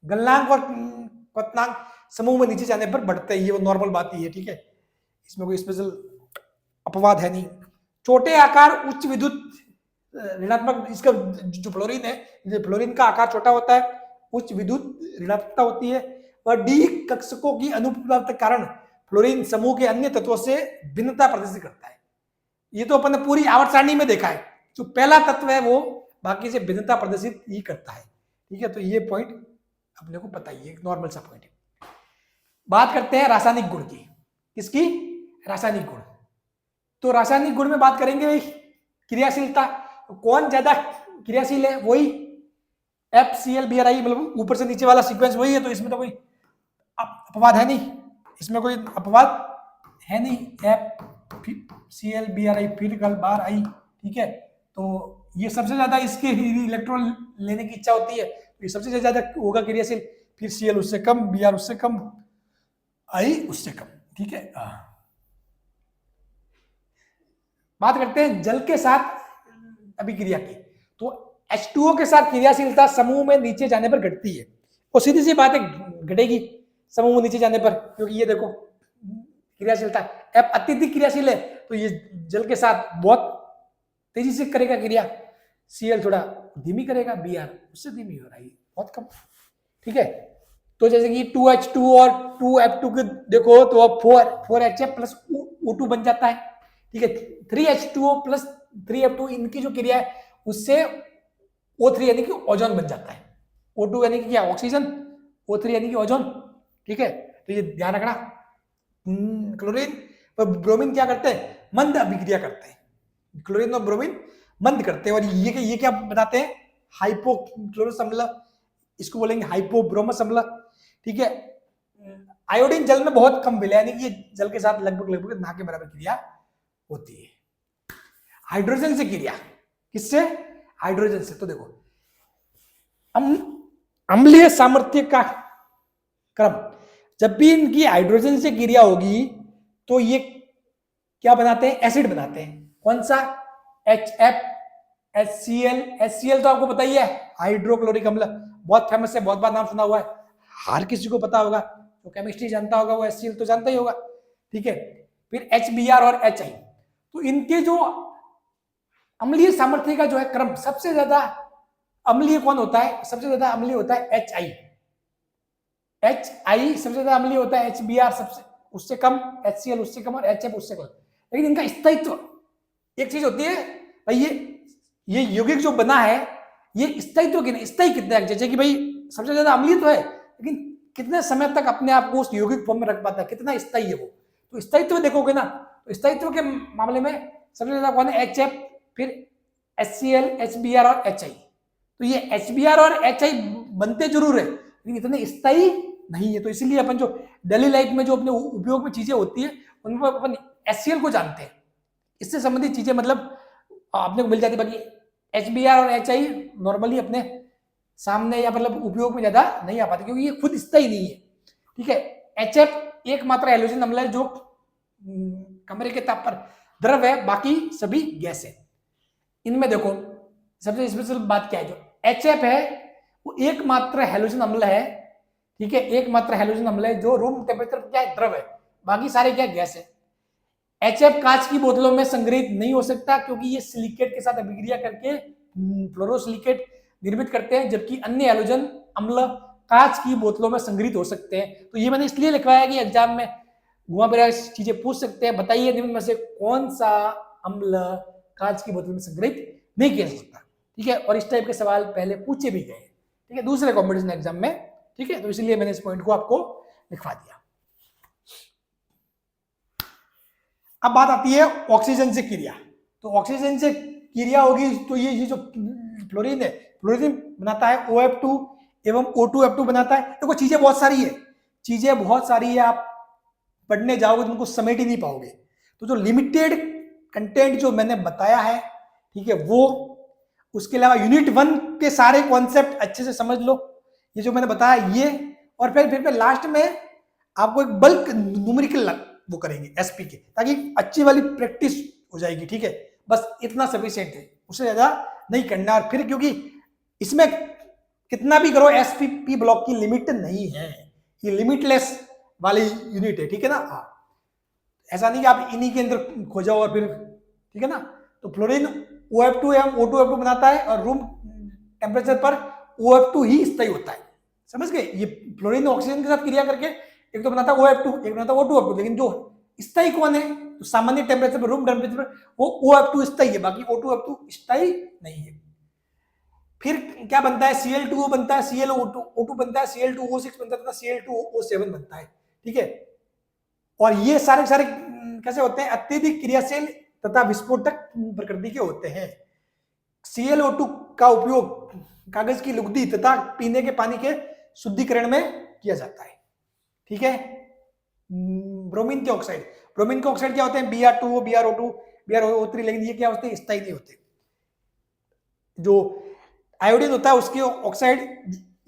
गलनांक और क्वथनांक समूह में नीचे जाने पर बढ़ते हैं, ये वो नॉर्मल बात ही है, ठीक है, इसमें कोई स्पेशल अपवाद है नहीं। छोटे आकार उच्च विद्युत ऋणात्मक, इसका जो फ्लोरीन है, फ्लोरीन का आकार छोटा होता है, उच्च विद्युत ऋणात्मकता होती है, और डी कक्षकों की अनुपलब्धता के कारण फ्लोरीन समूह के अन्य तत्वों से भिन्नता प्रदर्शित करता है। ये तो अपन ने पूरी आवर्त सारणी में देखा है, जो पहला तत्व है वो बाकी से भिन्नता प्रदर्शित ही करता है, ठीक है। तो ये पॉइंट अपने को पता ही है, नॉर्मल सा पॉइंट है। बात करते हैं रासायनिक गुण की। किसकी, रासायनिक गुण। तो रासायनिक गुण में बात करेंगे क्रियाशीलता, कौन ज्यादा क्रियाशील है, वही FCl Bri, मतलब ऊपर से नीचे वाला सीक्वेंस वही है, तो इसमें तो कोई अपवाद है नहीं, इसमें कोई अपवाद है नहीं। FCl Bri फिर कल बार आई, ठीक है। तो ये सबसे ज्यादा इसके इलेक्ट्रॉन लेने की इच्छा होती है, तो ये सबसे ज्यादा होगा क्रियाशील, फिर Cl उससे कम, Br उससे कम, I उससे कम, ठीक है। बात करते हैं जल के साथ अभिक्रिया की। तो H2O के साथ क्रियाशीलता समूह में नीचे जाने पर घटती है, और सीधी सी बात है घटेगी समूह में नीचे जाने पर, क्योंकि ये देखो क्रियाशीलता F अत्यधिक क्रियाशील है, तो ये जल के साथ बहुत तेजी से करेगा क्रिया, Cl थोड़ा धीमी करेगा, Br उससे धीमी हो रहा है, बहुत कम, ठीक है। तो जैसे कि 2H2 और 2F2 के देखो तो अब 4HF प्लस O2 बन जाता है, ठीक है। 3H2O प्लस 3F2 इनकी जो क्रिया है उससे O3 यानी कि ओजोन बन जाता है। O2 यानी कि क्या, ऑक्सीजन, O3 यानी कि ओजोन, ठीक है। तो ये ध्यान रखना। क्लोरीन और ब्रोमीन क्या करते हैं, मंद अभिक्रिया करते हैं, क्लोरीन और ब्रोमीन मंद करते हैं, और ये क्या बनाते हैं, हाइपोक्लोरस अम्ल, इसको बोलेंगे हाइपोब्रोमस अम्ल, ठीक है। आयोडीन जल में बहुत कम विलय, यानी कि ये जल के साथ लगभग ना के बराबर क्रिया होती है। हाइड्रोजन से क्रिया, किससे, हाइड्रोजन से। तो देखो अम्लीय सामर्थ्य का क्रम, जब भी इनकी हाइड्रोजन से क्रिया होगी तो ये क्या बनाते हैं, एसिड बनाते हैं। कौन सा, HF HCl तो आपको पता ही है, हाइड्रोक्लोरिक अम्ल। बहुत फेमस है, बहुत बार नाम सुना हुआ है, हर किसी को पता होगा, तो केमिस्ट्री जानता होगा वो HCl तो जानता ही होगा, ठीक है। फिर HBr और HI, तो इनके जो अम्लीय सामर्थ्य का जो है क्रम, सबसे ज्यादा अम्लीय कौन होता है? सबसे ज्यादा अम्लीय होता है HI, सबसे ज्यादा अम्लीय होता है, HBr सबसे उससे कम, HCl उससे कम और HF उससे कम। लेकिन इनका स्थायित्व, एक चीज होती है भाई, ये यौगिक जो बना है ये स्थायित्व स्थायी कितना है, जैसे कि भाई सबसे ज्यादा अम्लीय तो है, लेकिन कितने समय तक अपने आप को उस यौगिक फॉर्म में रख पाता है, कितना स्थायी है वो। तो स्थायित्व देखोगे ना, तो स्थायित्व के मामले में सबसे ज्यादा कौन है? HF, फिर HCl, HBr और HI। तो ये HBr और HI बनते जरूर है, लेकिन इतने स्थायी नहीं है। तो इसीलिए अपन जो डेली लाइफ में जो अपने उपयोग में चीजें होती है उनमें अपन HCl को जानते हैं, इससे संबंधित चीजें मतलब आपने को मिल जाती है। बाकी HBr और HI नॉर्मली अपने सामने या मतलब उपयोग में ज्यादा नहीं आ पाते, क्योंकि ये खुद स्थायी नहीं है, ठीक है। HF एकमात्र हैलोजन अम्ल है जो कमरे के ताप पर द्रव है, बाकी सभी गैस है। इनमें देखो सबसे स्पेशल बात क्या है, जो HF है वो एकमात्र हैलोजन अम्ल है, ठीक है, एकमात्र हैलोजन अम्ल है जो रूम टेम्परेचर पर क्या है? द्रव है, बाकी सारे क्या? गैस है। HF कांच की बोतलों में संग्रहित नहीं हो सकता, क्योंकि ये सिलिकेट के साथ अभिक्रिया करके फ्लोरोसिलिकेट निर्मित करते हैं, जबकि अन्य हैलोजन अम्ल कांच की बोतलों में संग्रहित हो सकते हैं। तो ये मैंने इसलिए लिखवाया कि एग्जाम में घुमा फिरा चीजें पूछ सकते हैं, बताइए निम्न में से कौन सा अम्ल कांच की बोतल में संग्रहित नहीं किया जा सकता, ठीक है। और इस टाइप के सवाल पहले पूछे भी गए, ठीक है, दूसरे कॉम्पिटिशन एग्जाम में, ठीक है। तो इसलिए मैंने इस पॉइंट को आपको लिखवा दिया। अब बात आती है ऑक्सीजन से क्रिया। तो ऑक्सीजन से क्रिया होगी तो ये जो फ्लोरीन है, फ्लोरीन बनाता है OF2 एवं O2F2 बनाता है। देखो चीजें बहुत सारी है, चीजें बहुत सारी है, आप पढ़ने जाओगे तो उनको समेट ही नहीं पाओगे। तो जो लिमिटेड कंटेंट जो मैंने बताया है, ठीक है, वो उसके अलावा यूनिट 1 के सारे कॉन्सेप्ट अच्छे से समझ लो, ये जो मैंने बताया ये, और फिर लास्ट में आपको एक बल्क न्यूमेरिकल वो करेंगे SP के, ताकि अच्छी वाली प्रैक्टिस हो जाएगी, ठीक है। बस इतना सफिशिएंट है, उससे ज्यादा नहीं करना। और फिर क्योंकि इसमें कितना भी करो SPP ब्लॉक की लिमिट नहीं है, ये लिमिटलेस वाली यूनिट है, ठीक है ना। हाँ, ऐसा नहीं कि आप इन्हीं के अंदर खो जाओ और फिर, ठीक है ना। तो फ्लोरीन OF2 एवं O2F2 बनाता है, और रूम टेम्परेचर पर OF2 ही स्थायी होता है, समझ गए। ये फ्लोरीन ऑक्सीजन के साथ क्रिया करके एक तो बनाता है OF2, एक बनाता है O2F2, लेकिन जो स्थायी कौन है? तो सामान्य टेम्परेचर पर, रूम टेम्परेचर पर वो OF2 स्थायी है, बाकी O2F2 स्थायी नहीं है। फिर क्या बनता है? Cl2O बनता है, ClO2 बनता है, Cl2O6 बनता है, Cl2O7 बनता है, ठीक है। और ये सारे सारे कैसे होते हैं? अत्यधिक क्रियाशील तथा विस्फोटक प्रकृति के होते हैं। ClO2 का उपयोग कागज की लुगदी तथा पीने के पानी के शुद्धिकरण में किया जाता है, ठीक है। ब्रोमीन के ऑक्साइड, ब्रोमीन के ऑक्साइड क्या होते हैं? Br2O, BrO2, BrO3, लेकिन ये क्या होते हैं? स्थायी नहीं होते। जो आयोडीन होता है उसके ऑक्साइड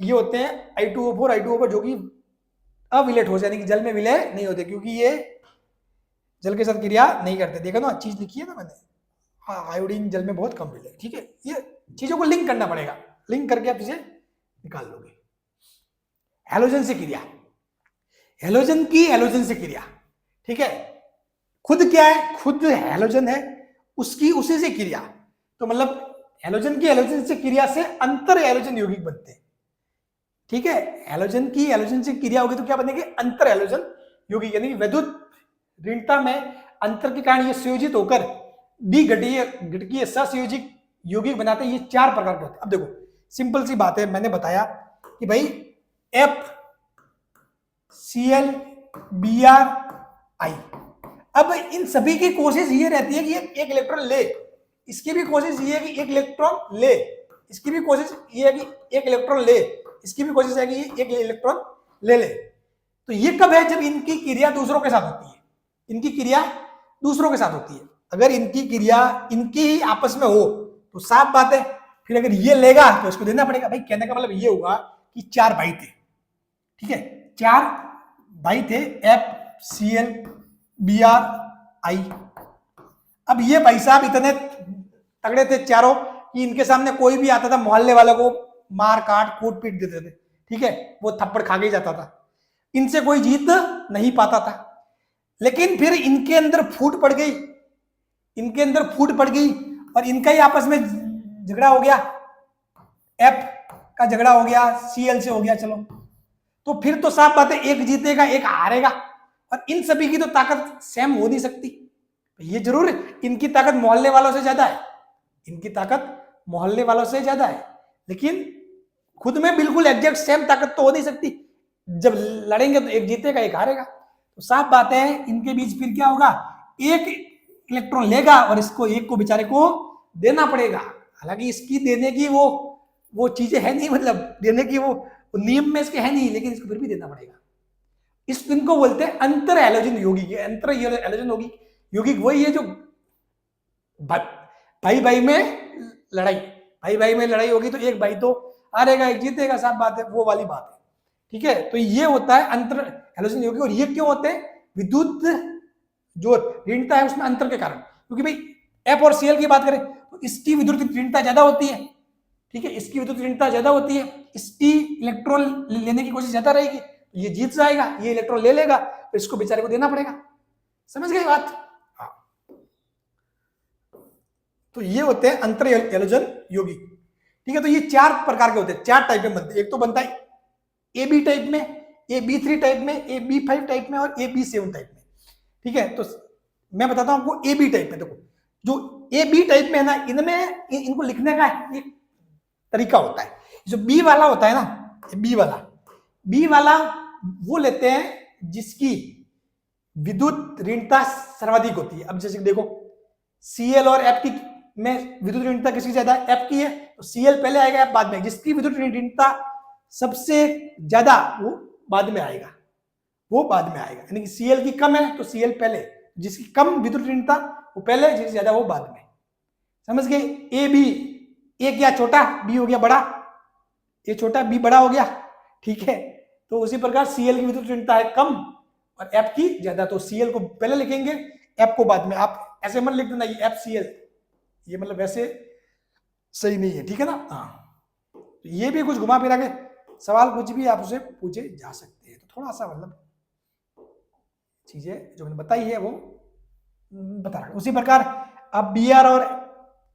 ये होते हैं I2O4, I2O4, जो कि अविलेट हो जाने की जल में विलय नहीं होते, क्योंकि ये जल के साथ क्रिया नहीं करते। देखा ना, चीज लिखी है ना मैंने, हाँ, आयोडीन जल में बहुत कम विलय, ठीक है। ये चीजों को लिंक करना पड़ेगा, लिंक करके आप इसे निकाल लोगे। हैलोजन से क्रिया, हैलोजन की हैलोजन से क्रिया, ठीक है। खुद क्या है? खुद हैलोजन है, उसकी उसी से क्रिया। तो मतलब हैलोजन की हैलोजन से क्रिया से अंतर हैलोजन यौगिक बनते हैं, ठीक है। हैलोजन की हैलोजन से क्रिया होगी तो क्या बनेंगे? अंतर हैलोजन यौगिक, यानी कि विद्युत ऋणता में अंतर के कारण ये संयोजित होकर द्विघटकीय ससंयोजित यौगिक बनाते हैं। ये 4 प्रकार के होते हैं। अब देखो सिंपल सी बात है, मैंने बताया कि भाई FCl, Br, I, अब इन सभी की कोशिश ये रहती है कि एक इलेक्ट्रॉन ले, इसकी भी कोशिश ये है कि एक इलेक्ट्रॉन ले, इसकी भी कोशिश ये है कि एक इलेक्ट्रॉन ले, इसकी भी कोशिश है कि एक इलेक्ट्रॉन ले ले। तो ये कब है? जब इनकी क्रिया दूसरों के साथ होती है, इनकी क्रिया दूसरों के साथ होती है। अगर इनकी क्रिया इनकी ही आपस में हो तो साफ बात है, फिर अगर ये लेगा तो इसको देना पड़ेगा। भाई कहने का मतलब ये होगा कि 4 भाई थे, ठीक है, 4 भाई थे, FCl, Br, I। अब ये भाई साहब इतने तगड़े थे चारों कि इनके सामने कोई भी आता था मोहल्ले वालों को मार काट कूट पीट देते थे, ठीक है, वो थप्पड़ खा के जाता था, इनसे कोई जीत नहीं पाता था। लेकिन फिर इनके अंदर फूट पड़ गई, इनके अंदर फूट पड़ गई और इनका ही आपस में झगड़ा हो गया, एफ का झगड़ा हो गया, सीएल से हो गया, चलो तो फिर तो साफ बात है एक जीतेगा एक हारेगा, और इन सभी की तो ताकत सेम हो नहीं सकती। ये जरूर इनकी ताकत मोहल्ले वालों से ज्यादा है, इनकी ताकत मोहल्ले वालों से ज्यादा है, लेकिन खुद में बिल्कुल एग्जैक्ट सेम ताकत तो हो नहीं सकती। जब लड़ेंगे तो एक जीतेगा एक हारेगा, तो साफ बात है इनके बीच फिर क्या होगा, एक इलेक्ट्रॉन लेगा और इसको एक को बेचारे को देना पड़ेगा। हालांकि इसकी देने की वो चीजें है नहीं, मतलब देने की वो नियम में इसके है नहीं, लेकिन इसको फिर भी देना पड़ेगा। इनको बोलते हैं अंतर हैलोजन यौगिक। अंतर हैलोजन यौगिक वही है जो भाई भाई में लड़ाई, भाई भाई में लड़ाई होगी तो एक भाई तो हारेगा एक जीतेगा, साफ बात है, वो वाली बात है, ठीक है। तो ये होता है अंतर हैलोजन यौगिक। और ये क्यों होते हैं, विद्युत जो ऋणता है उसमें अंतर के कारण, क्योंकि भाई एफ और सीएल की बात करें तो इसकी विद्युत ऋणता ज्यादा होती है, ठीक है, इसकी विद्युत ऋणता ज्यादा होती है, इसकी इलेक्ट्रॉन लेने की कोशिश ज्यादा रहेगी, ये जीत जाएगा, ये इलेक्ट्रॉन ले लेगा, तो इसको बेचारे को देना पड़ेगा। समझ गए बात? हाँ। तो ये होते हैं अंतर हैलोजन यौगिक, ठीक है। तो ये चार प्रकार के होते हैं, चार टाइप में बनते हैं। एक तो बनता है ए बी टाइप में, ए बी 3 टाइप में, ए बी 5 टाइप में और ए बी 7 टाइप में, ठीक है। तो मैं बताता हूं आपको ए बी टाइप में। देखो जो ए बी टाइप में है ना, इनमें इनको लिखने का एक तरीका होता है। जो बी वाला होता है ना, बी वाला वो लेते हैं जिसकी विद्युत ऋणता सर्वाधिक होती है। अब जैसे देखो सीएल और एफ की में विद्युत ऋणता किसकी ज्यादा है, एफ की है, तो सीएल पहले आएगा, एफ बाद में। जिसकी विद्युत ऋणता सबसे ज्यादा वो बाद में आएगा, वो बाद में आएगा। यानी कि सीएल की कम है तो सीएल पहले, जिसकी कम विद्युत ऋणता वो पहले, जिसकी ज्यादा वो बाद में। समझ गए? ए बी, ए क्या छोटा, बी हो गया बड़ा, ए छोटा बी बड़ा हो गया, ठीक है। तो उसी प्रकार सीएल की विद्युत ऋणता है कम और एफ की ज्यादा, तो सीएल को पहले लिखेंगे, एफ को बाद में। आप ऐसे मत लिख देना ये एफ सीएल, ये मतलब वैसे सही नहीं है, ठीक है ना। हाँ, तो ये भी कुछ घुमा फिरा के सवाल कुछ भी आप उसे पूछे जा सकते हैं। तो थोड़ा सा मतलब चीजें जो मैंने बताई है वो बता रहा हूं। उसी प्रकार आप बी आर और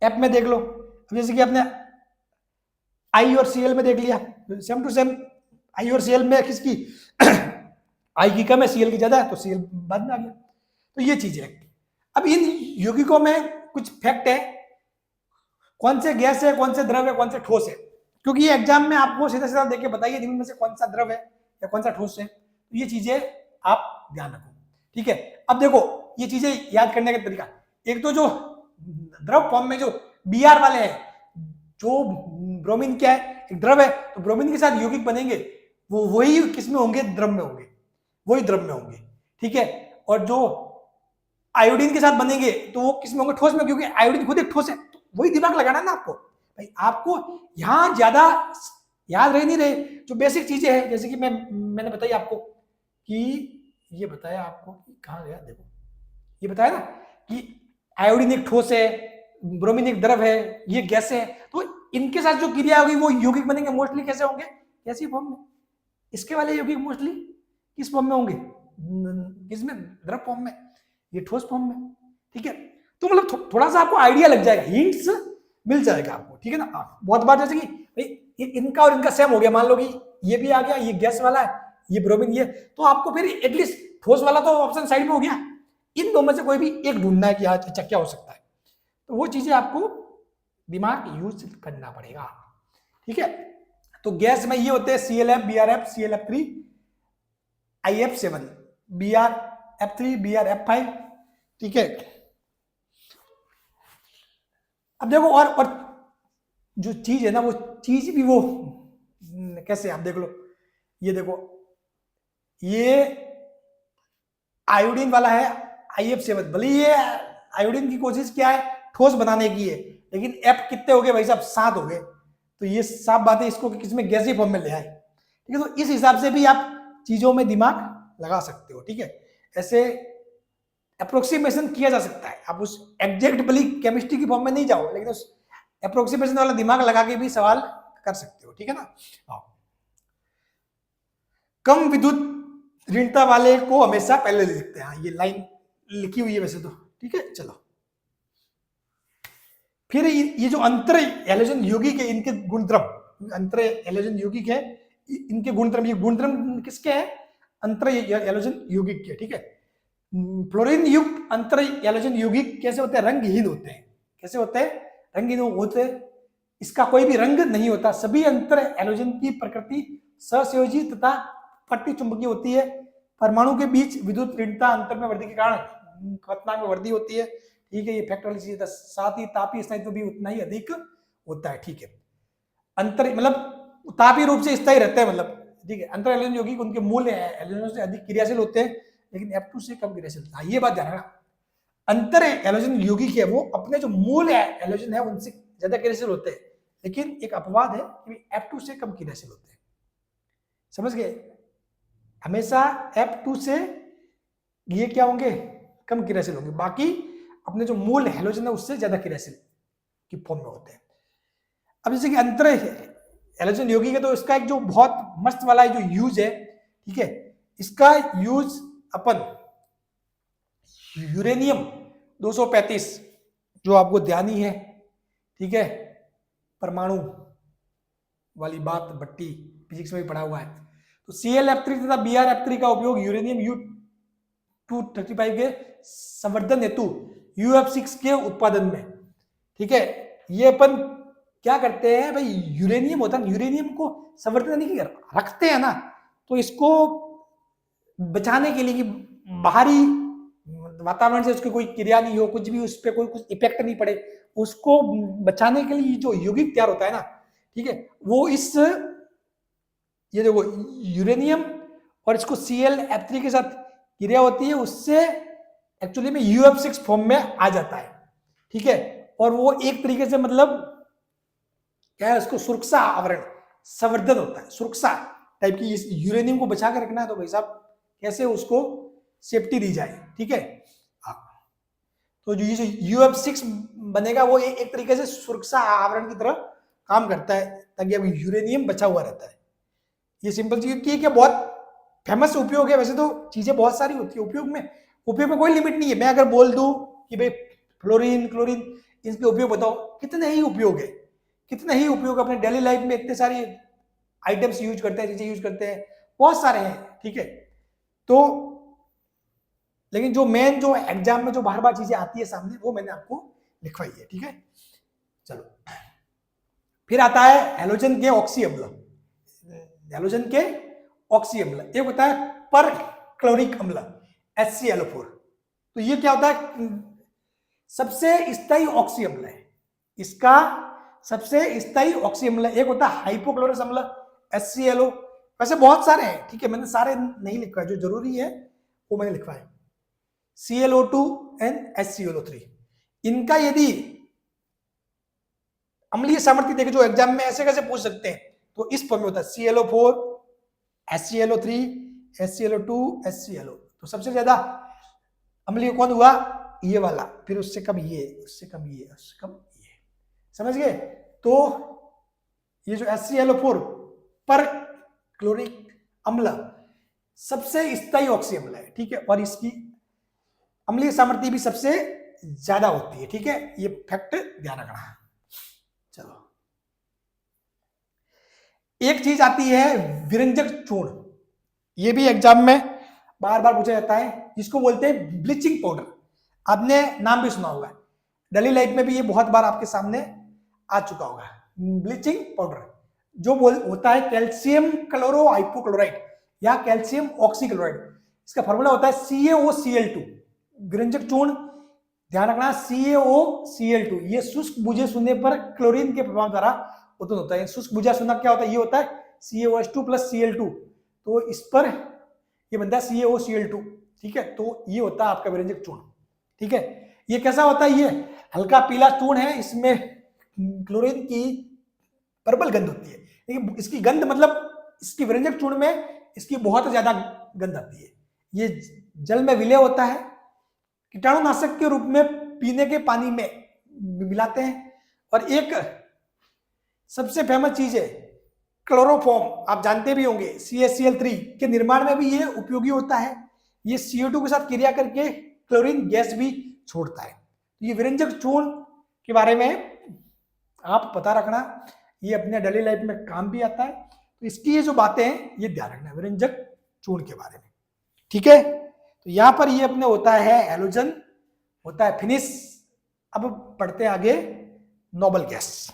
एफ में देख लो। अब जैसे कि आपने आई और सीएल में देख लिया, सेम टू सेम आई और सीएल में किसकी आई की कम है, सीएल की ज्यादा है, तो सीएल बाद में आ गया। तो ये चीज है। अब इन यौगिकों में कुछ फैक्ट है, कौन से गैस है, कौन से द्रव है, कौन से ठोस है, क्योंकि ये एग्जाम में आपको सीधा सीधा देख के बताइए निम्न में से कौन सा द्रव है या कौन सा ठोस है। तो ये चीजें आप ध्यान रखो, ठीक है। अब देखो ये चीजें याद करने का तरीका, एक तो जो द्रव फॉर्म में जो बी आर वाले हैं, जो ब्रोमीन क्या है, एक द्रव है, तो ब्रोमीन के साथ यौगिक बनेंगे वो वही किसमें होंगे, द्रव में होंगे, वही द्रव में होंगे, ठीक है। और जो आयोडीन के साथ बनेंगे तो वो किसमें होंगे, ठोस में, क्योंकि आयोडीन खुद एक ठोस है। तो वही दिमाग लगाना है ना आपको भाई, आपको यहां ज्यादा याद रह नहीं रहे जो बेसिक चीजें हैं। जैसे कि मैंने बताई आपको कि ये बताया आपको कि कहां गया, देखो ये बताया ना कि आयोडीन एक ठोस है, ब्रोमीन एक द्रव है, ये गैस है, तो इनके साथ जो क्रिया होगी वो यौगिक बनेंगे। मोस्टली कैसे होंगे, कैसी फॉर्म में, इसके वाले यौगिक मोस्टली किस फॉर्म में होंगे, किसमें, द्रव फॉर्म में, ये ठोस फॉर्म में, ठीक है। तो मतलब थोड़ा सा आपको आइडिया लग जाएगा, हिंट्स मिल जाएगा आपको, ठीक है ना। बहुत बार जैसे कि भाई इनका और इनका सेम हो गया, मान लो कि ये भी आ गया, ये गैस वाला है, ये ब्रोमीन, ये, तो आपको फिर एटलीस्ट ठोस वाला तो ऑप्शन साइड में हो गया, इन दो में से कोई भी एक ढूंढना है कि हाँ अच्छा क्या हो सकता है। तो वो चीजें आपको दिमाग यूज करना पड़ेगा, ठीक है। तो गैस में ये होते हैं ClF, BrF, ClF3, IF7, BrF3, BrF5, ठीक है। अब देखो और जो चीज है ना, वो चीज भी वो कैसे, आप देख लो, ये देखो ये आयोडीन वाला है IF7, भले ये आयोडीन की कोशिश क्या है, ठोस बनाने की है, लेकिन F कितने हो गए भाई साहब, 7 हो गए। तो ये साफ बात है, इसको किसमें, गैसीय फॉर्म में ले आए, ठीक है। तो इस हिसाब से भी आप चीजों में दिमाग लगा सकते हो, ठीक है। ऐसे अप्रोक्सीमेशन किया जा सकता है, आप उस एग्जैक्ट भली केमिस्ट्री की फॉर्म में नहीं जाओ, लेकिन उस अप्रोक्सीमेशन वाला दिमाग लगा के भी सवाल कर सकते हो, ठीक है ना। हाँ। कम विद्युत ऋणता वाले को हमेशा पहले लिखते हैं। हाँ, ये लाइन लिखी हुई है वैसे तो, ठीक है। चलो फिर ये जो अंतर हैलोजन यौगिक है इनके गुणधर्म, अंतर हैलोजन यौगिक है इनके गुणधर्म, ये गुणधर्म किसके हैं? अंतर हैलोजन यौगिक के, ठीक है। फ्लोरीन युक्त अंतर हैलोजन यौगिक कैसे होते हैं? रंगहीन होते हैं। कैसे होते हैं? रंगहीन होते हैं। इसका कोई भी रंग नहीं होता। सभी अंतर हैलोजन की प्रकृति सहसंयोजी तथा पट्टिचुंबकीय होती है। परमाणु के बीच विद्युत ऋणता अंतर में वृद्धि के कारण क्वथनांक में वृद्धि होती है, ठीक है। ये फैक्ट वाली चीज है। साथ ही तापीय स्थायित्व भी उतना ही अधिक होता है, ठीक है। अंतर मतलब तापीय रूप से स्थायी रहते हैं, मतलब ठीक है। अंतर हैलोजन यौगिक उनके मूल हैलोजन से अधिक क्रियाशील होते हैं, लेकिन F2 से कम क्रियाशील। ये बात ध्यान रखना, अंतर हैलोजन यौगिक है वो अपने जो मूल हैलोजन है उनसे ज्यादा क्रियाशील होते हैं, लेकिन एक अपवाद है कि F2 से कम क्रियाशील होते हैं। समझ गए? हमेशा F2 से ये क्या होंगे? कम क्रियाशील होंगे। बाकी अपने जो मूल हैलोजन है उससे ज्यादा क्रियाशील की फॉर्म में होते हैं। अब जैसे कि अंतर हैलोजन यौगिक है तो इसका एक जो बहुत मस्त वाला जो यूज है, ठीक है, इसका यूज अपन यूरेनियम 235 जो आपको ध्यान ही है, ठीक है, परमाणु वाली बात भट्टी फिजिक्स में भी पढ़ा हुआ है। तो ClF3 तथा BrF3 का उपयोग यूरेनियम U-235 के संवर्धन हेतु UF6 के उत्पादन में, ठीक है। ये अपन क्या करते हैं भाई, यूरेनियम होता है, यूरेनियम को संवर्धन नहीं कर रखते हैं ना, तो इसको बचाने के लिए कि बाहरी वातावरण से उसकी कोई क्रिया नहीं हो, कुछ भी उस पर कोई कुछ इफेक्ट नहीं पड़े, उसको बचाने के लिए जो यौगिक तैयार होता है ना, ठीक है, वो इस ये देखो यूरेनियम और इसको ClF3 के साथ क्रिया होती है, उससे एक्चुअली में UF6 फॉर्म में आ जाता है, ठीक है। और वो एक तरीके से मतलब क्या है, उसको सुरक्षा आवरण संवर्धन होता है, सुरक्षा टाइप की। इस यूरेनियम को बचा कर रखना है तो भाई साहब कैसे उसको सेफ्टी दी जाए, ठीक है। तो जो ये जो UF6 बनेगा वो एक तरीके से सुरक्षा आवरण की तरह काम करता है, ताकि अब यूरेनियम बचा हुआ रहता है। ये सिंपल चीज की क्या बहुत फेमस उपयोग है। वैसे तो चीजें बहुत सारी होती है उपयोग में कोई लिमिट नहीं है। मैं अगर बोल दूं कि भाई फ्लोरीन क्लोरीन इनके उपयोग बताओ, कितने ही उपयोग है, कितने ही उपयोग अपने डेली लाइफ में इतने सारी आइटम्स यूज करते हैं, चीजें यूज करते हैं, बहुत सारे हैं, ठीक है। तो लेकिन जो मेन जो एग्जाम में जो बार बार चीजें आती है सामने, वो मैंने आपको लिखवाई है, ठीक है। चलो फिर आता है हैलोजन के ऑक्सी अम्ल। हैलोजन के ऑक्सी अम्ल एक होता है पर क्लोरिक अम्ल HClO4। तो ये क्या होता है? सबसे स्थायी ऑक्सी अम्ल है। इसका सबसे स्थायी ऑक्सी अम्ल एक होता है हाइपोक्लोरस अम्ल HClO। वैसे बहुत सारे हैं, ठीक है, मैंने सारे नहीं लिखा, जो जरूरी है वो मैंने लिखा है। ClO2 and HClO3 इनका यदि अम्लीय सामर्थ्य देखे, जो एग्जाम में ऐसे कैसे पूछ सकते हैं, तो इस फॉर्म में होता है ClO4 HClO3 HClO2 HClO। तो सबसे ज्यादा अम्लीय कौन हुआ? ये वाला, फिर उससे कम ये, उससे कम ये, उससे कम ये। समझ गए? तो ये जो HClO4 पर क्लोरिक अम्ल सबसे स्थायी ऑक्सी अम्ल है, ठीक है, और इसकी अम्लीय सामर्थ्य भी सबसे ज्यादा होती है, ठीक है। ये फैक्ट ध्यान रखना। चलो एक चीज आती है विरंजक चूर्ण, ये भी एग्जाम में बार बार पूछा जाता है, जिसको बोलते हैं ब्लीचिंग पाउडर। आपने नाम भी सुना होगा, डेली लाइफ में भी ये बहुत बार आपके सामने आ चुका होगा। ब्लीचिंग पाउडर जो होता है कैल्शियम क्लोरो हाइपोक्लोराइड या कैल्शियम ऑक्सीक्लोराइड, इसका फॉर्मूला होता है CaOCl2। विरंजक चूर्ण ध्यान रखना CaOCl2, ये शुष्क बुझे सुनने पर क्लोरीन के प्रभाव द्वारा उत्पन्न होता है। शुष्क बुझा सुना क्या होता है? ये होता है CaOH2 + Cl2, तो इस पर ये बनता है CaOCl2, ठीक है। तो ये होता है आपका विरंजक चूर्ण, ठीक है। ये कैसा होता है? ये हल्का पीला चूर्ण है, इसमें क्लोरीन की प्रबल गंध होती है, लेकिन इसकी गंध मतलब इसकी विरंजक चूर्ण में इसकी बहुत ज्यादा गंध आती है। ये जल में विलय होता है, कीटाणुनाशक के रूप में पीने के पानी में मिलाते हैं, और एक सबसे फेमस चीज है क्लोरोफॉर्म, आप जानते भी होंगे, CaCl3 के निर्माण में भी ये उपयोगी होता है। ये CO2 के साथ क्रिया करके क्लोरीन गैस भी छोड़ता है। ये विरंजक चूर्ण के बारे में आप पता रखना, ये अपने डेली लाइफ में काम भी आता है। तो इसकी ये जो बातें हैं ये ध्यान रखना विरंजक चूर्ण के बारे में, ठीक है। तो यहां पर ये अपने होता है हैलोजन, होता है फिनिश। अब पढ़ते हैं आगे नोबल गैस।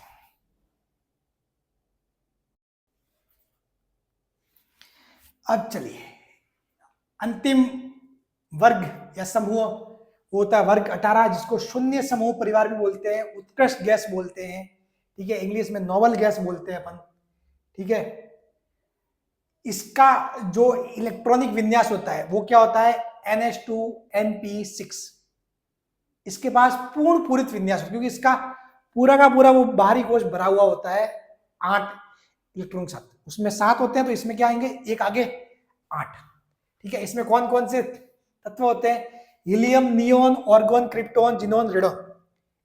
अब चलिए अंतिम वर्ग या समूह होता है वर्ग 18, जिसको शून्य समूह परिवार भी बोलते हैं, उत्कृष्ट गैस बोलते हैं, ठीक है, इंग्लिश में नोबल गैस बोलते हैं अपन, ठीक है। इसका जो इलेक्ट्रॉनिक विन्यास होता है वो क्या होता है, NH2NP6। इसके पास पूर्ण पूरित विन्यास, क्योंकि इसका पूरा का पूरा वो बाहरी कोश भरा हुआ होता है 8 इलेक्ट्रॉन के साथ, उसमें 7 होते हैं, तो इसमें क्या आएंगे, एक आगे 8, ठीक है। इसमें कौन कौन से तत्व होते हैं, helium, neon, organ, krypton, xenon, radon.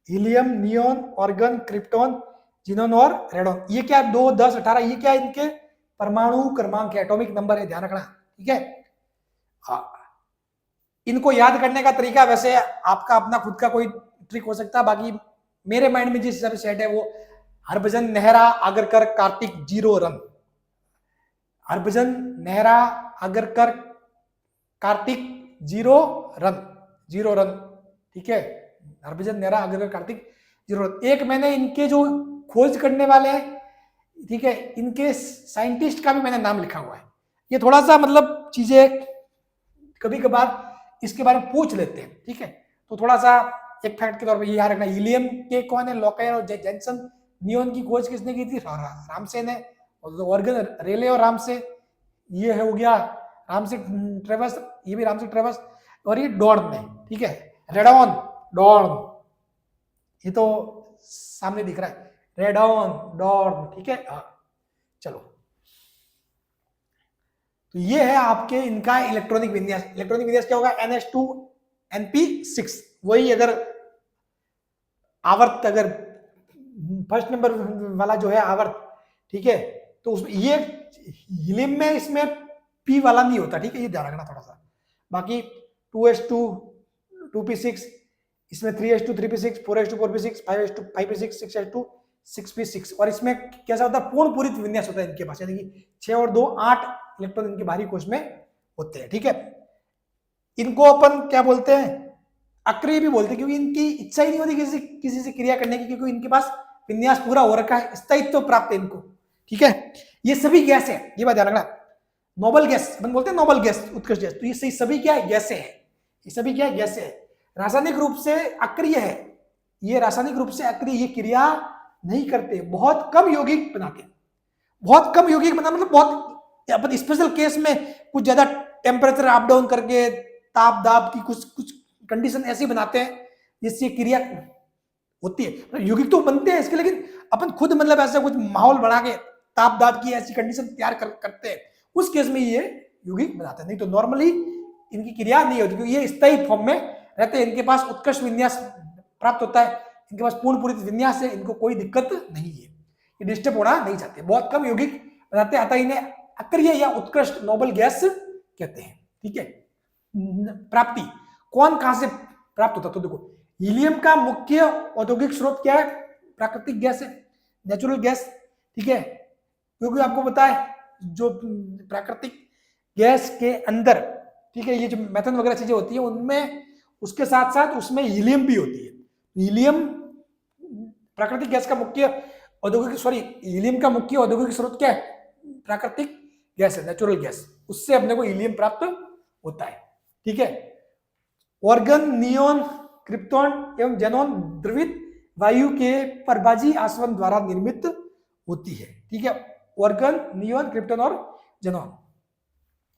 Helium, neon, organ, krypton, xenon और रेडॉन। ये क्या 2, 10, 18, ये क्या इनके परमाणु क्रमांक है, एटॉमिक नंबर है, ध्यान रखना, ठीक है। इनको याद करने का तरीका वैसे आपका अपना खुद का कोई ट्रिक हो सकता है, बाकी मेरे माइंड में जिस हिसाब से सेट है वो Harbhajan, Nehra, Agarkar, Kartik, 0 run. Harbhajan, Nehra, Agarkar, Kartik, 0 run, 0 run, ठीक है। हरभजन, नेहरा, आगरकर, कार्तिक, 0 रन। एक मैंने इनके जो खोज करने वाले हैं, ठीक है, इनके साइंटिस्ट का भी मैंने नाम लिखा हुआ है। ये थोड़ा सा मतलब चीजें कभी कभार इसके बारे में पूछ लेते हैं, ठीक है, तो थोड़ा सा एक फैक्ट के तौर पर ये याद रखना। हीलियम के कौन है, लोकायर और जेनसन। नियोन की खोज किसने की थी, रामसे ने। ऑर्गन, रेले और रामसे, ये हो गया रामसे ट्रेवर्स, ये भी रामसे ट्रेवर्स, और ये डॉर्न ने, ठीक है। रेडॉन, डॉर्न, ये तो सामने दिख रहा है, रेडॉन, डॉर्न, ठीक है। चलो, तो ये है आपके इनका इलेक्ट्रॉनिक विन्यास। इलेक्ट्रॉनिक विन्यास क्या होगा, NH2NP6। वही अगर आवर्त, अगर फर्स्ट नंबर वाला जो है आवर्त, ठीक है, तो उसमें ये हीलियम में इसमें P वाला नहीं होता, ठीक है, ये ध्यान रखना थोड़ा सा। बाकी 2s2 2p6, इसमें 3s2 3p6, 4s2 4p6, 5s2 5p6, 6s2 6p6। और इसमें कैसा होता है, पूर्ण पूरित विन्यास होता है इनके पास, यानी कि 6 और 2 8 इलेक्ट्रॉन इनके बाहरी कोश में होते हैं, ठीक है। इनको अपन क्या बोलते हैं, अक्रिय भी बोलते हैं, क्योंकि इनकी इच्छा ही नहीं होती किसी से क्रिया करने की, क्योंकि इनके पास विन्यास पूरा हो रखा है, स्थायित्व प्राप्त है इनको, ठीक है। ये सभी गैस है, ये बात ध्यान रखना। नोबल गैस अपन बोलते हैं, नोबल गैस, उत्कृष्ट गैस, तो ये सभी क्या है, गैसें हैं। ये सभी क्या है, गैसें हैं। रासायनिक रूप से अक्रिय है, ये रासायनिक रूप से अक्रिय, ये क्रिया नहीं करते, बहुत कम यौगिक बनाते हैं। बहुत कम यौगिक बना मतलब बहुत अपन स्पेशल केस में कुछ ज्यादा टेम्परेचर अप डाउन करके, ताप दाब की कुछ कंडीशन ऐसी बनाते हैं जिससे क्रिया होती है। यौगिक तो बनते हैं इसके, लेकिन अपन खुद मतलब ऐसा कुछ माहौल बना के ताप दाब की ऐसी कंडीशन तैयार करते हैं, उस केस में ये यौगिक बनाते हैं। नहीं तो नॉर्मली इनकी क्रिया नहीं होती, क्योंकि ये स्थायी फॉर्म में रहते हैं। इनके पास उत्कृष्ट विन्यास प्राप्त होता है, इनके पास पूर्ण पूरित विन्यास है, इनको कोई दिक्कत नहीं है, ये डिस्टर्ब होना नहीं चाहते। बहुत कम यौगिक बनाते हैं, अतः इन्हें अक्रिय या उत्कृष्ट नोबल गैस कहते हैं, ठीक है। प्राप्ति कौन कहां से प्राप्त होता, तो देखो, हीलियम का मुख्य औद्योगिक स्रोत क्या है, प्राकृतिक गैस है, नेचुरल गैस, ठीक है। क्योंकि आपको पता है जो प्राकृतिक गैस के अंदर, ठीक है, ये जो मेथन वगैरह चीजें होती है उनमें उसके साथ साथ उसमें हीलियम भी होती है। हीलियम प्राकृतिक गैस का मुख्य औद्योगिक, सॉरी, हीलियम का मुख्य औद्योगिक स्रोत क्या है, प्राकृतिक गैस है, नेचुरल गैस, उससे अपने को हीलियम प्राप्त होता है, ठीक है। ऑर्गन, नियोन, क्रिप्टॉन एवं जेनॉन द्रवित वायु के परबाजी आसवन द्वारा निर्मित होती है, ठीक है। ऑर्गन, नियोन, क्रिप्टॉन और जेनॉन।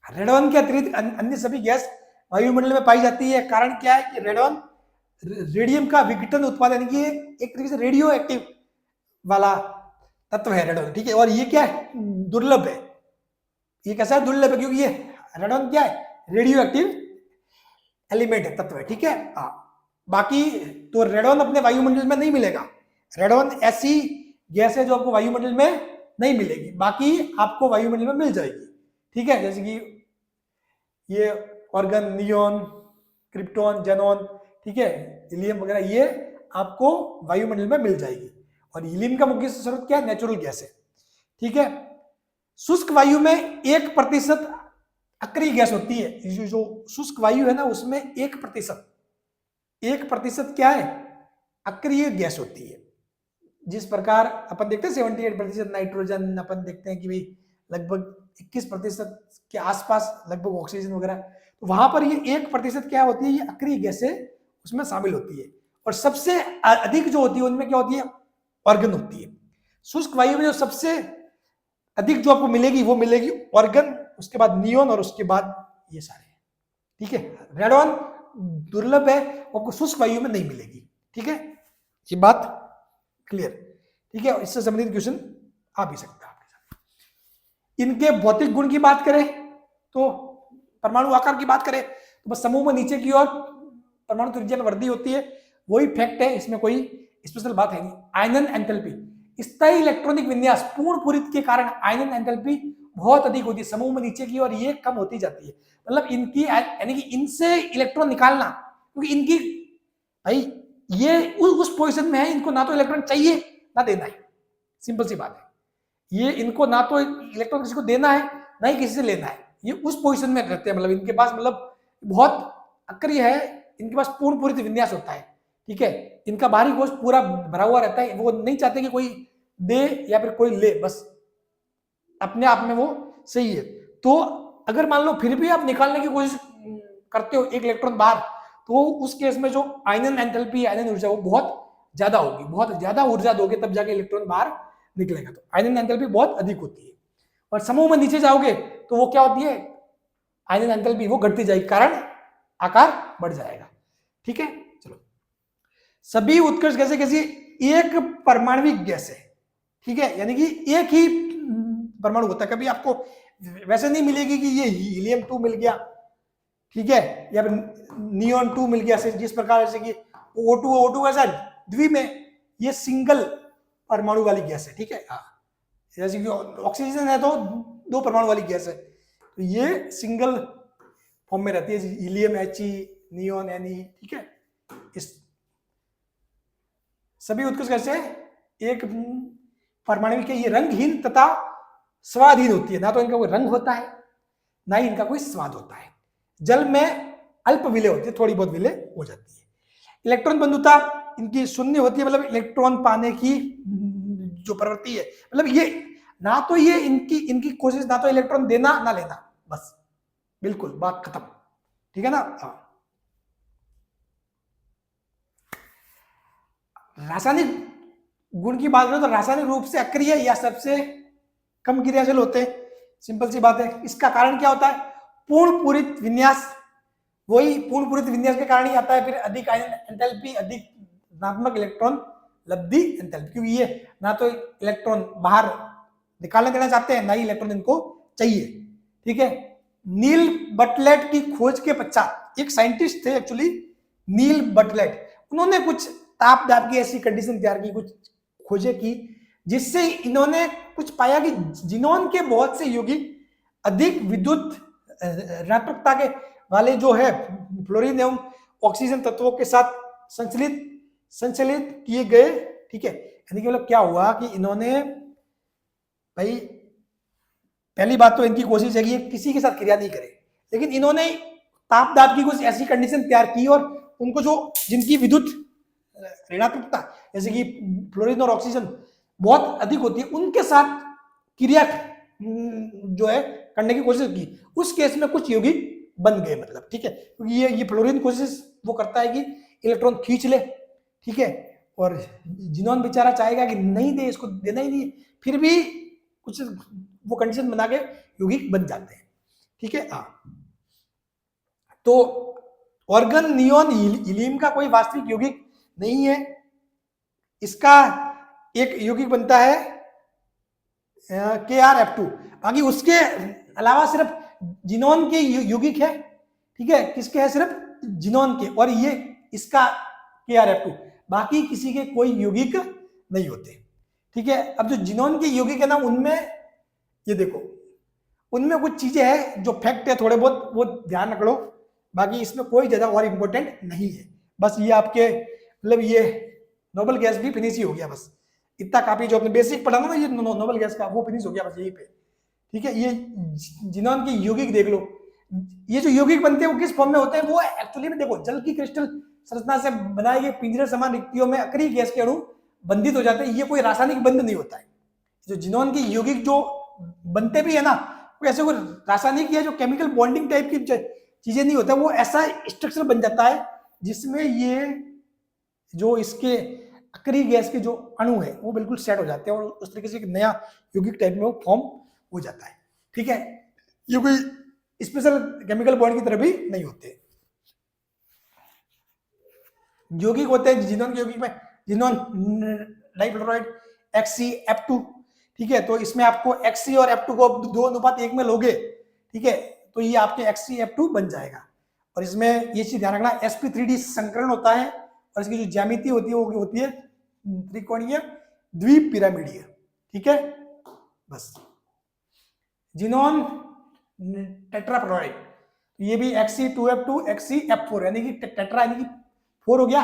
रेडॉन के अतिरिक्त अन्य सभी गैस वायुमंडल में पाई जाती है। कारण क्या है कि रेडॉन रेडियम का विघटन उत्पादन की एक तरीके से रेडियो एक्टिव वाला तत्व है रेडॉन, ठीक है। और ये क्या है, दुर्लभ है। ये कैसा है, दुर्लभ है, क्योंकि ये रेडॉन क्या है, रेडियो एक्टिव एलिमेंट है, तत्व है, ठीक है। बाकी तो रेडॉन अपने वायुमंडल में नहीं मिलेगा। रेडॉन ऐसी गैस है जो आपको वायुमंडल में नहीं मिलेगी, बाकी आपको वायुमंडल में मिल जाएगी। ठीक है, जैसे कि ये ऑर्गन, नियोन, क्रिप्टॉन, जेनॉन, ठीक है, हीलियम वगैरह, ये आपको वायुमंडल में मिल जाएगी। और हीलियम का मुख्य स्रोत क्या है? नेचुरल गैस है। ठीक है, शुष्क वायु में 1% अक्रिय गैस होती है। जो शुष्क वायु है ना, उसमें 1% क्या है? अक्रिय गैस होती है। जिस प्रकार अपन देखते हैं 78% नाइट्रोजन, अपन देखते हैं कि भाई लगभग 21% के आसपास लगभग ऑक्सीजन वगैरह, तो वहां पर ये 1% क्या होती है? ये अक्रिय गैसें उसमें शामिल होती है। और सबसे अधिक जो होती है उनमें क्या होती है? ऑर्गन होती है। शुष्क वायु में जो सबसे अधिक जो आपको मिलेगी वो मिलेगी ऑर्गन, उसके बाद नियोन, और उसके बाद ये सारे। ठीक है, रेडॉन दुर्लभ है, आपको शुष्क वायु में नहीं मिलेगी। ठीक है, ये बात क्लियर? ठीक है, इससे संबंधित क्वेश्चन आ भी सकता है आपके साथ। इनके भौतिक गुण की बात करें तो परमाणु आकार की बात करें तो बस समूह में नीचे की ओर परमाणु त्रिज्या में वृद्धि होती है, वही फैक्ट है, इसमें कोई स्पेशल बात है नहीं। आयनन एंथैल्पी, स्थायी इलेक्ट्रॉनिक विन्यास पूर्ण पूरित के कारण आयनन एंथैल्पी बहुत अधिक होती है, समूह में नीचे की ओर ये कम होती जाती है। मतलब इनकी यानी कि इनसे इलेक्ट्रॉन निकालना, क्योंकि इनकी भाई ये उस पोजीशन में है, इनको ना तो इलेक्ट्रॉन चाहिए ना देना है, सिंपल सी बात है। ये इनको ना तो इलेक्ट्रॉन किसी को देना है ना ही किसी से लेना है, ये उस पोजीशन में रहते हैं। मतलब इनके पास मतलब बहुत अक्रिय है, इनके पास पूर्ण पूरित विन्यास होता है। ठीक है, इनका बाहरी कोश पूरा भरा हुआ रहता है, वो नहीं चाहते कि कोई दे या फिर कोई ले, बस अपने आप में वो सही है। तो अगर मान लो फिर भी आप निकालने की कोशिश करते हो एक इलेक्ट्रॉन बाहर, तो उस केस में जो आयनन एंथैल्पी, आयनन ऊर्जा, वो बहुत ज्यादा होगी, बहुत ज्यादा ऊर्जा दोगे तब जाके इलेक्ट्रॉन बाहर निकलेगा। तो आयनन एंथैल्पी बहुत अधिक होती है। और समूह में नीचे जाओगे तो वो क्या होती है? आयनन एंथैल्पी वो घटती जाएगी, कारण आकार बढ़ जाएगा। ठीक है, चलो, सभी उत्कर्ष गैसें कैसी? एक परमाणविक गैस है। ठीक है, यानी कि एक ही परमाणु होता है, कभी आपको वैसे नहीं मिलेगी कि ये हीलियम 2 मिल गया, ठीक है, या फिर नियोन 2 मिल गया, जिस प्रकार जैसे कि O2 कैसा द्वि में, ये सिंगल परमाणु वाली गैस है। ठीक है, हाँ, जैसे कि ऑक्सीजन है तो 2 परमाणु वाली गैस है, तो ये सिंगल फॉर्म में रहती है, हीलियम He, नियोन Ne। ठीक है, इस सभी उत्कर्ष गैसें एक परमाणु के, ये रंगहीन तथा स्वादहीन होती है, ना तो इनका कोई रंग होता है ना ही इनका कोई स्वाद होता है। जल में अल्प विलय होती है, थोड़ी बहुत विलय हो जाती है। इलेक्ट्रॉन बंधुता इनकी शून्य होती है, मतलब इलेक्ट्रॉन पाने की जो प्रवृत्ति है, मतलब ये ना तो ये इनकी कोशिश ना तो इलेक्ट्रॉन देना ना लेना, बस बिल्कुल बात खत्म। ठीक है ना? रासायनिक गुण की बात करें तो रासायनिक रूप से अक्रिय या सबसे कम क्रियाशील होते हैं, सिंपल सी बात है। इसका कारण क्या होता है? पूर्ण पूरित विन्यास, वही पूर्ण पूरित विन्यास के कारण ही आता है फिर अधिक आयन एंथैल्पी, अधिक धनात्मक इलेक्ट्रॉन लब्धि एंथैल्पी, क्योंकि ये ना तो इलेक्ट्रॉन बाहर निकालने देना चाहते हैं, ना ही इलेक्ट्रॉन इनको चाहिए। ठीक है, नील बटलेट की खोज के पश्चात एक साइंटिस्ट थे एक्चुअली, नील बटलेट, उन्होंने कुछ ताप दाब की ऐसी कंडीशन तैयार की, कुछ खोजें की, जिससे इन्होंने कुछ पाया कि जिनोन के बहुत से यौगिक अधिक विद्युत ऋणात्मकता के वाले जो है फ्लोरीन एवं ऑक्सीजन तत्वों के साथ संचलित किए गए। ठीक है, यानी कि मतलब क्या हुआ कि इन्होंने, भाई पहली बात तो इनकी कोशिश है कि ये किसी के साथ क्रिया नहीं करे, लेकिन इन्होंने ताप दाब की कुछ ऐसी कंडीशन तैयार की और उनको जो जिनकी विद्युत ऋणात्मकता जैसे कि फ्लोरीन और ऑक्सीजन बहुत अधिक होती है, उनके साथ क्रिया जो है करने की कोशिश की, उस केस में कुछ यौगिक बन गए, मतलब। ठीक है, क्योंकि ये फ्लोरीन कोशिश वो करता है कि इलेक्ट्रॉन खींच ले, ठीक है, और जिनोन बेचारा चाहेगा कि नहीं दे, इसको देना ही नहीं, फिर भी कुछ वो कंडीशन बना के यौगिक बन जाते हैं। ठीक है, तो ऑर्गन, नियोन, हीलियम का कोई वास्तविक यौगिक नहीं है। इसका एक यौगिक बनता है KrF2, बाकी उसके अलावा सिर्फ जिनोन के यौगिक है। ठीक है, किसके है? सिर्फ जिनोन के, और ये इसका KrF2, बाकी किसी के कोई यौगिक नहीं होते। ठीक है। अब जो जिनोन के यौगिक है ना, उनमें ये देखो, उनमें कुछ चीजें हैं जो फैक्ट है थोड़े बहुत, वो ध्यान रख लो, बाकी इसमें कोई ज्यादा और इंपॉर्टेंट नहीं है। बस ये आपके मतलब ये नोबल गैस भी फिनिश ही हो गया, बस इतना काफी। जो आपने बेसिक पढ़ा ना ये नोबल गैस का, वो फिनिश हो गया बस यहीं पे। ठीक है, ये जिनोन के यौगिक देख लो। ये जो यौगिक बनते हैं वो किस फॉर्म में होते हैं, वो एक्चुअली में देखो जल की क्रिस्टल संरचना से बनाए गए पिंजरे समान रिक्तियों में अक्रिय गैस के अणु बंधित हो जाते हैं। ये कोई रासायनिक बंध नहीं होता है। जो जिनोन के यौगिक जो बनते भी है ना, वो ऐसे कोई रासायनिक या जो केमिकल बॉन्डिंग टाइप की चीजें नहीं होता, वो ऐसा स्ट्रक्चर बन जाता है जिसमें ये जो इसके अक्रिय गैस के जो अणु है वो बिल्कुल सेट हो जाते हैं और उस तरीके से एक नया यौगिक टाइप में वो फॉर्म हो जाता है। ठीक है, ये कोई स्पेशल केमिकल बॉन्ड की तरह भी नहीं होते। यौगिक होते हैं जिनोन के यौगिक में, जिनोन डाइफ्लोराइड XeF2। ठीक है, तो इसमें आपको Xe और F2 को 2:1 में लोगे, ठीक है, तो ये आपके XeF2 बन जाएगा। और इसमें ये चीज ध्यान रखना, sp3d संकरण होता है और इसकी जो ज्यामिति होती है वो होती है त्रिकोणीय द्विपिरामिडीय। ठीक है, बस। जिनोन टेट्राफ्लोराइड, ये भी Xe2F2 XeF4 यानी कि टेट्रा यानी कि 4 हो गया,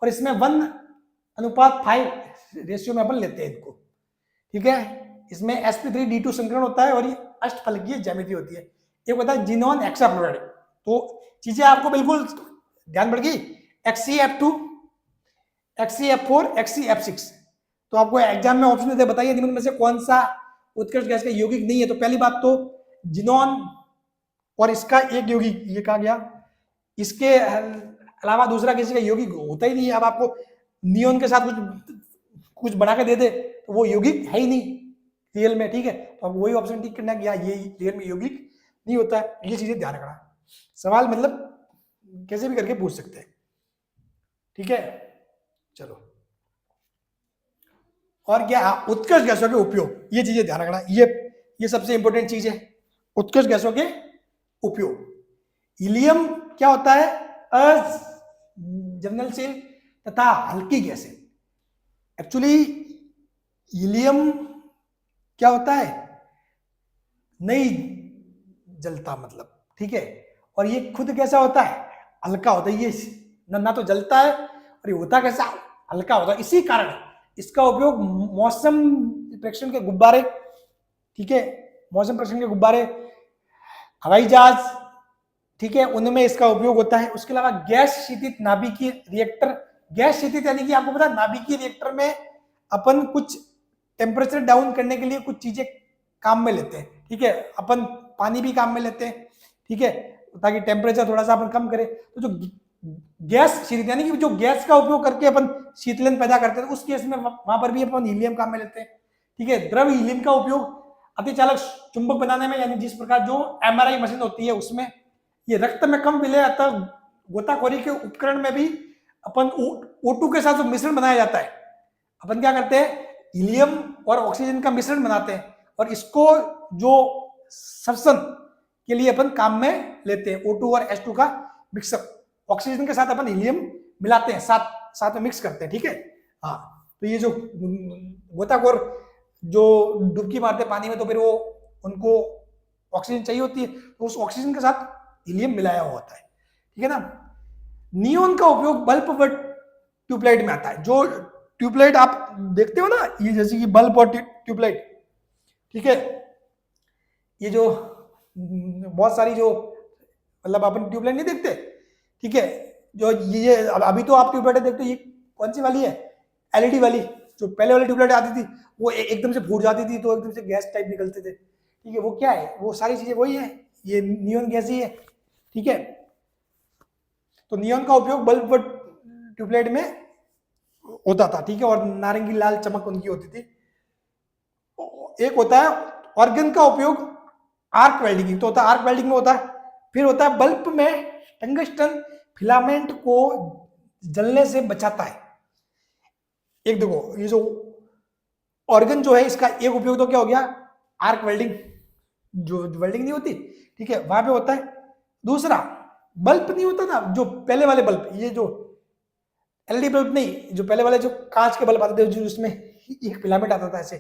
और इसमें 1:5 रेशियो में अपन लेते हैं इनको। ठीक है, इसमें sp3d2 संकरण होता है और ये अष्टफलकीय ज्यामिति होती है। एक होता है जिनोन हेक्साफ्लोराइड। तो चीजें आपको बिल्कुल ध्यान पड़ गई, XeF2, XeF4, XeF6। तो आपको एग्जाम में ऑप्शन देते, बताइए निम्न में से कौन सा उत्कृष्ट गैस का यौगिक नहीं है। तो पहली बात तो जिनोन और इसका एक यौगिक, ये कहा गया, इसके अलावा दूसरा किसी का यौगिक होता ही नहीं है। अब आपको नियोन के साथ कुछ बना के दे दे तो वो यौगिक है ही नहीं रियल में। ठीक है, तो अब वही ऑप्शन टिक करना कि ये रियल में यौगिक नहीं होता है। ये चीजें ध्यान रखना, सवाल मतलब कैसे भी करके पूछ सकते हैं। ठीक है, चलो, और क्या, उत्कृष्ट गैसों के उपयोग, ये चीजें ध्यान रखना, ये सबसे इंपॉर्टेंट चीज है, उत्कृष्ट गैसों के उपयोग। हीलियम क्या होता है, अज्वलनशील तथा हल्की गैस है। एक्चुअली हीलियम क्या होता है, नहीं जलता मतलब, ठीक है, और ये खुद कैसा होता है, हल्का होता है। ये ना तो जलता है और ये होता कैसा, हल्का होता है। इसी कारण इसका उपयोग मौसम प्रेक्षण के गुब्बारे, ठीक है, मौसम प्रेक्षण के गुब्बारे, हवाई जहाज, ठीक है, उनमें इसका उपयोग होता है। उसके अलावा गैस शीतित नाभिकीय रिएक्टर, गैस शीतित यानी कि आपको पता है नाभिकीय रिएक्टर में अपन कुछ टेम्परेचर डाउन करने के लिए कुछ चीजें काम में लेते हैं। ठीक है, अपन पानी भी काम में लेते हैं, ठीक है, ताकि टेम्परेचर थोड़ा सा अपन कम करें। तो जो गैस शीतित यानी कि जो गैस का उपयोग करके अपन शीतलन पैदा करते हैं, उस केस में वहां पर भी अपन हीलियम काम में लेते हैं। ठीक है, द्रव हीलियम का उपयोग अतिचालक चुंबक बनाने में, यानी जिस प्रकार जो MRI मशीन होती है उसमें, ये रक्त में कम विलय अतः गोताखोरी के उपकरण में भी अपन O2 के साथ जो मिश्रण बनाया जाता है, अपन क्या करते हैं, हीलियम और ऑक्सीजन का मिश्रण बनाते हैं और इसको जो श्वसन के लिए अपन काम में लेते हैं। O2 और H2 का मिक्सअप, ऑक्सीजन के साथ अपन हीलियम मिलाते हैं, साथ में मिक्स करते हैं। ठीक है, हाँ, तो ये जो गोताखोर जो डुबकी मारते पानी में, तो फिर वो उनको ऑक्सीजन चाहिए होती है, तो उस ऑक्सीजन के साथ हीलियम मिलाया हुआ होता है। ठीक है ना। नियोन का उपयोग बल्ब व ट्यूबलाइट में आता है। जो ट्यूबलाइट आप देखते हो ना, ये जैसे कि बल्ब और ट्यूबलाइट, ठीक है, ये जो बहुत सारी जो मतलब अपन ट्यूबलाइट नहीं देखते, ठीक है, जो ये अभी तो आप ट्यूबलाइट देखते हो, ये कौन सी वाली है, LED वाली। जो पहले वाली ट्यूबलाइट आती थी वो एकदम से फूट जाती थी, तो एकदम से गैस टाइप निकलते थे। ठीक है, वो क्या है, वो सारी चीजें वही है, ये नियोन गैस ही है। ठीक है, तो नियोन का उपयोग बल्ब व ट्यूबलाइट में होता था। ठीक है, और नारंगी लाल चमक उनकी होती थी। एक होता है ऑर्गन का उपयोग आर्क वेल्डिंग, तो होता है आर्क वेल्डिंग में होता है। फिर होता है बल्ब में टंगस्टन फिलामेंट को जलने से बचाता है। एक देखो, ये जो ऑर्गन जो है, इसका एक उपयोग तो क्या हो गया, आर्क वेल्डिंग, जो वेल्डिंग नहीं होती, ठीक है, वहां पे होता है। दूसरा बल्ब नहीं होता ना, जो पहले वाले बल्ब, ये जो LED बल्ब नहीं, जो पहले वाले जो कांच के बल्ब आते थे, जो उसमें एक फिलामेंट आता था ऐसे,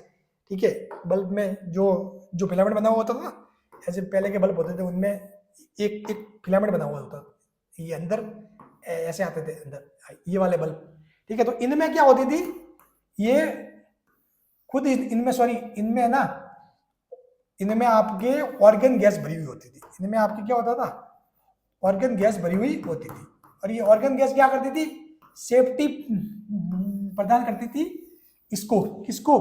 ठीक है, बल्ब में जो जो फिलामेंट बना हुआ होता था ना, ऐसे पहले के बल्ब होते थे उनमें एक एक फिलामेंट बना हुआ होता था, ये अंदर ऐसे आते थे अंदर, ये वाले बल्ब, ठीक है। तो इनमें क्या होती थी, ये खुद इनमें सॉरी इनमें ना, इनमें आपके ऑर्गन गैस भरी हुई होती थी, इनमें आपके क्या होता था, ऑर्गन गैस भरी हुई होती थी। और ये ऑर्गन गैस क्या करती थी, सेफ्टी प्रदान करती थी इसको, किसको,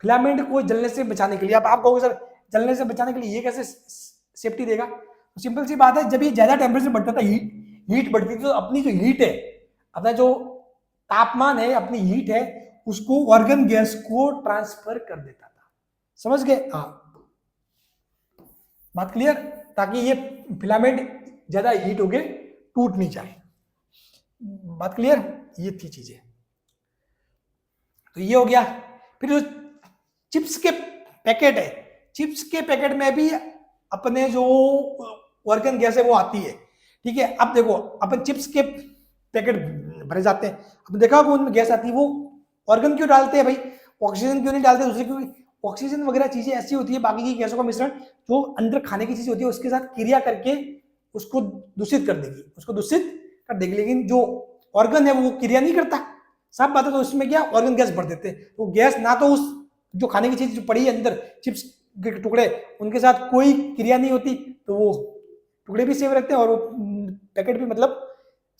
फिलामेंट को जलने से बचाने के लिए। अब आप कहोगे सर जलने से बचाने के लिए ये कैसे सेफ्टी देगा, तो सिंपल सी बात है, जब ये ज्यादा टेम्परेचर बढ़ता था, हीट बढ़ती थी, तो अपनी जो हीट है, अपना जो तापमान है, अपनी हीट है, उसको ऑर्गन गैस को ट्रांसफर कर देता था। समझ गए? हाँ, बात क्लियर, ताकि ये फिलामेंट ज्यादा हीट होके टूट नहीं जाए। बात क्लियर, ये थी चीजें। तो ये हो गया। फिर जो चिप्स के पैकेट है, चिप्स के पैकेट में भी अपने जो ऑर्गन गैस है वो आती है, ठीक है। अब देखो, अपन चिप्स के पैकेट भरे जाते हैं, अब देखा होगा उनमें गैस आती है, वो ऑर्गन क्यों डालते हैं भाई, ऑक्सीजन क्यों नहीं डालते दूसरे, क्यों, ऑक्सीजन वगैरह चीजें ऐसी होती है, बाकी की गैसों का मिश्रण जो अंदर खाने की चीज होती है उसके साथ क्रिया करके उसको दूषित कर देगी, उसको दूषित कर देगी। लेकिन जो ऑर्गन है वो क्रिया नहीं करता, सब बात है, तो उसमें क्या, ऑर्गन गैस भर देते हैं। तो गैस ना तो उस जो खाने की चीज जो पड़ी है अंदर चिप्स के टुकड़े, उनके साथ कोई क्रिया नहीं होती, तो वो टुकड़े भी सेफ रहते हैं और वो पैकेट भी मतलब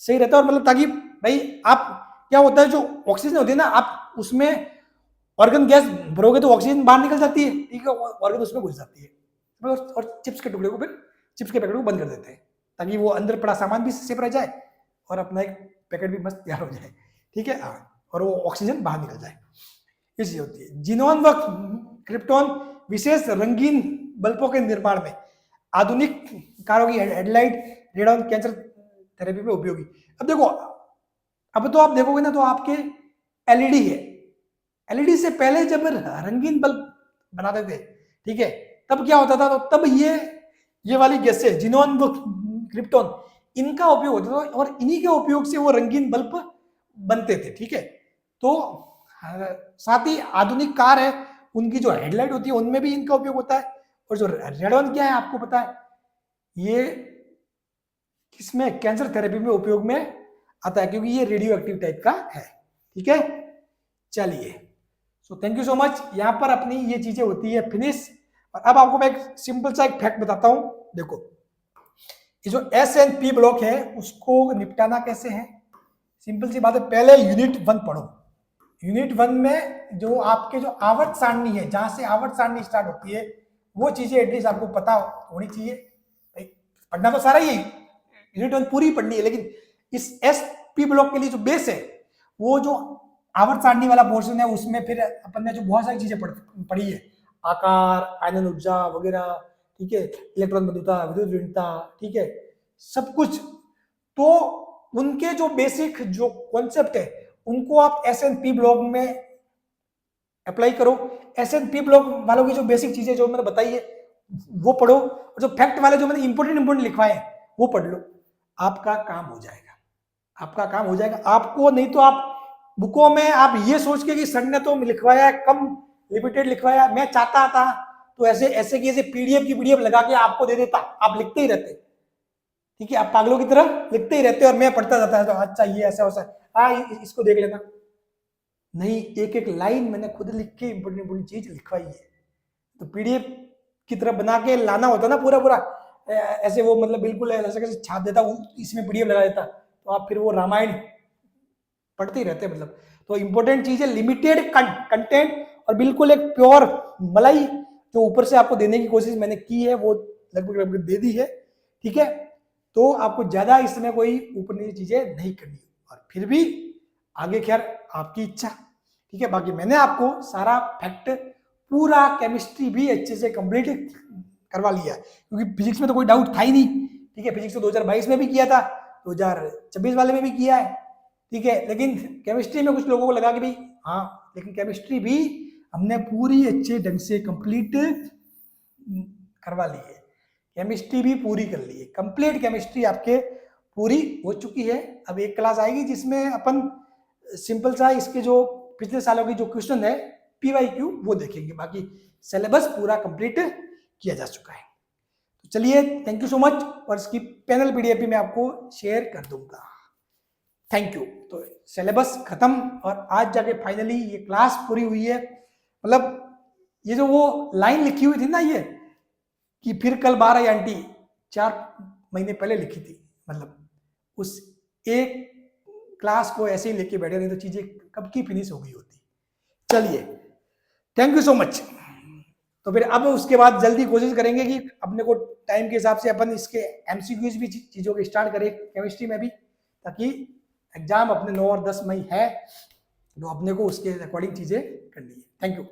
सही रहता है। और मतलब ताकि भाई आप, क्या होता है, जो ऑक्सीजन होती है ना, आप उसमें ऑर्गन गैस भरोगे तो ऑक्सीजन बाहर निकल जाती है, ठीक है, ऑर्गन उसमें घुस जाती है। और चिप्स के टुकड़े को, फिर चिप्स के पैकेट को बंद कर देते हैं, ताकि वो अंदर पड़ा सामान भी सेफ रह जाए और अपना एक पैकेट भी मस्त तैयार हो जाए, ठीक है, और वो ऑक्सीजन बाहर निकल जाए, ये चीज होती है। जिनोन व क्रिप्टॉन विशेष रंगीन बल्बों के निर्माण में आधुनिक कारों की हेडलाइट, रेडॉन कैंसर थेरेपी में उपयोगी। अब देखो, अब तो आप देखोगे ना, तो आपके एलईडी है, एलईडी से पहले जब रंगीन बल्ब बनाते थे, ठीक है, तब क्या होता था, तो तब ये वाली गैसें जिनोन व क्रिप्टॉन, इनका उपयोग होता था, और इन्हीं के उपयोग से वो रंगीन बल्ब बनते थे, ठीक है। तो साथ ही आधुनिक कार है, उनकी जो हेडलाइट होती है उनमें भी इनका उपयोग होता है। और जो रेडॉन क्या है आपको पता है, ये किसमें, कैंसर थेरेपी में उपयोग में आता है, क्योंकि ये रेडियो एक्टिव टाइप का है, ठीक है। चलिए, so thank you so much. यहां पर अपनी ये चीजें होती है फिनिश। और अब आपको मैं एक सिंपल सा एक फैक्ट बताता हूं। देखो, ये जो एस एंड पी ब्लॉक है उसको निपटाना कैसे है, सिंपल सी बात है, पहले यूनिट 1 पढ़ो। यूनिट 1 में जो आपके जो आवर्त सारणी है, जहां से आवर्त सारणी स्टार्ट होती है, वो चीजें एटलीस्ट आपको पता होनी चाहिए। पढ़ना तो सारा ही, यूनिट 1 पूरी पढ़नी है, लेकिन इस एस पी ब्लॉक के लिए जो बेस है, वो जो आवर्त सारणी वाला पोर्शन है, उसमें फिर अपन ने जो बहुत सारी चीजें पढ़ी है, आकार, आयनन ऊर्जा वगैरह, ठीक है, इलेक्ट्रॉन बंधुता, विद्युत ऋणता, ठीक है, सब कुछ। तो उनके जो बेसिक जो कॉन्सेप्ट है, उनको आप एस एन पी ब्लॉक में अप्लाई करो। एस एन पी ब्लॉक वालों की जो बेसिक चीजें जो मैंने बताई है वो पढ़ो, और जो फैक्ट वाले जो मैंने इंपोर्टेंट लिखवाए हैं वो पढ़ लो, आपका काम हो जाएगा, आपका काम हो जाएगा। आपको नहीं तो आप बुकों में आप ये सोच के कि सर ने तो लिखवाया कम, लिमिटेड लिखवाया, मैं चाहता था तो ऐसे ऐसे की ऐसे पीडीएफ की पीडीएफ लगा के आपको दे देता, आप लिखते ही रहते, ठीक है, आप पागलों की तरह लिखते ही रहते, और मैं पढ़ता जाता है, तो अच्छा ये ऐसा वैसा, इसको देख लेना। नहीं, एक एक लाइन मैंने खुद लिख के इंपोर्टेंट चीज लिखवाई है। तो पीडीएफ की तरह बना के लाना होता ना पूरा पूरा, ऐसे वो मतलब बिल्कुल ऐसा कैसे छाप देता, इसमें पीडीएफ लगा देता, तो आप फिर वो रामायण पढ़ते ही रहते मतलब। तो इंपॉर्टेंट चीज है लिमिटेड कंटेंट, और बिल्कुल एक प्योर मलाई जो ऊपर से आपको देने की कोशिश मैंने की है, वो लगभग दे दी है, ठीक है। तो आपको ज्यादा इसमें कोई ऊपर नीचे चीजें नहीं करनी, और फिर भी आगे खैर आपकी इच्छा, ठीक है। बाकी मैंने आपको सारा फैक्ट, पूरा केमिस्ट्री भी अच्छे से कंप्लीट करवा लिया, क्योंकि फिजिक्स में तो कोई डाउट था ही नहीं, ठीक है। फिजिक्स तो 2022 में भी किया था, 2026 वाले में भी किया है, ठीक है। लेकिन केमिस्ट्री में कुछ लोगों को लगा कि भाई हाँ, लेकिन केमिस्ट्री भी हमने पूरी अच्छे ढंग से कंप्लीट करवा ली है, केमिस्ट्री भी पूरी कर ली है, कंप्लीट केमिस्ट्री आपके पूरी हो चुकी है। अब एक क्लास आएगी जिसमें अपन सिंपल सा इसके जो पिछले सालों की जो क्वेश्चन है PYQ वो देखेंगे, बाकी सिलेबस पूरा कंप्लीट किया जा चुका है। तो चलिए, थैंक यू सो मच, और इसकी पैनल PDF भी मैं आपको शेयर कर दूंगा। Thank you. तो सिलेबस खत्म और आज जाके फाइनली ये क्लास पूरी हुई है। मतलब ये जो वो लाइन लिखी हुई थी ना, ये कि फिर कल 12 आंटी 4 महीने पहले लिखी थी, मतलब उस एक क्लास को ऐसे ही लेके बैठे नहीं तो चीजें कब की फिनिश हो गई होती। चलिए, थैंक यू सो मच। तो फिर अब उसके बाद जल्दी कोशिश करेंगे कि अपने को टाइम के हिसाब से अपन इसके MCQs भी चीजों के स्टार्ट करें केमिस्ट्री में भी, ताकि एग्जाम अपने 9 और 10 मई है, तो अपने को उसके अकॉर्डिंग चीजें करनी है। Thank you.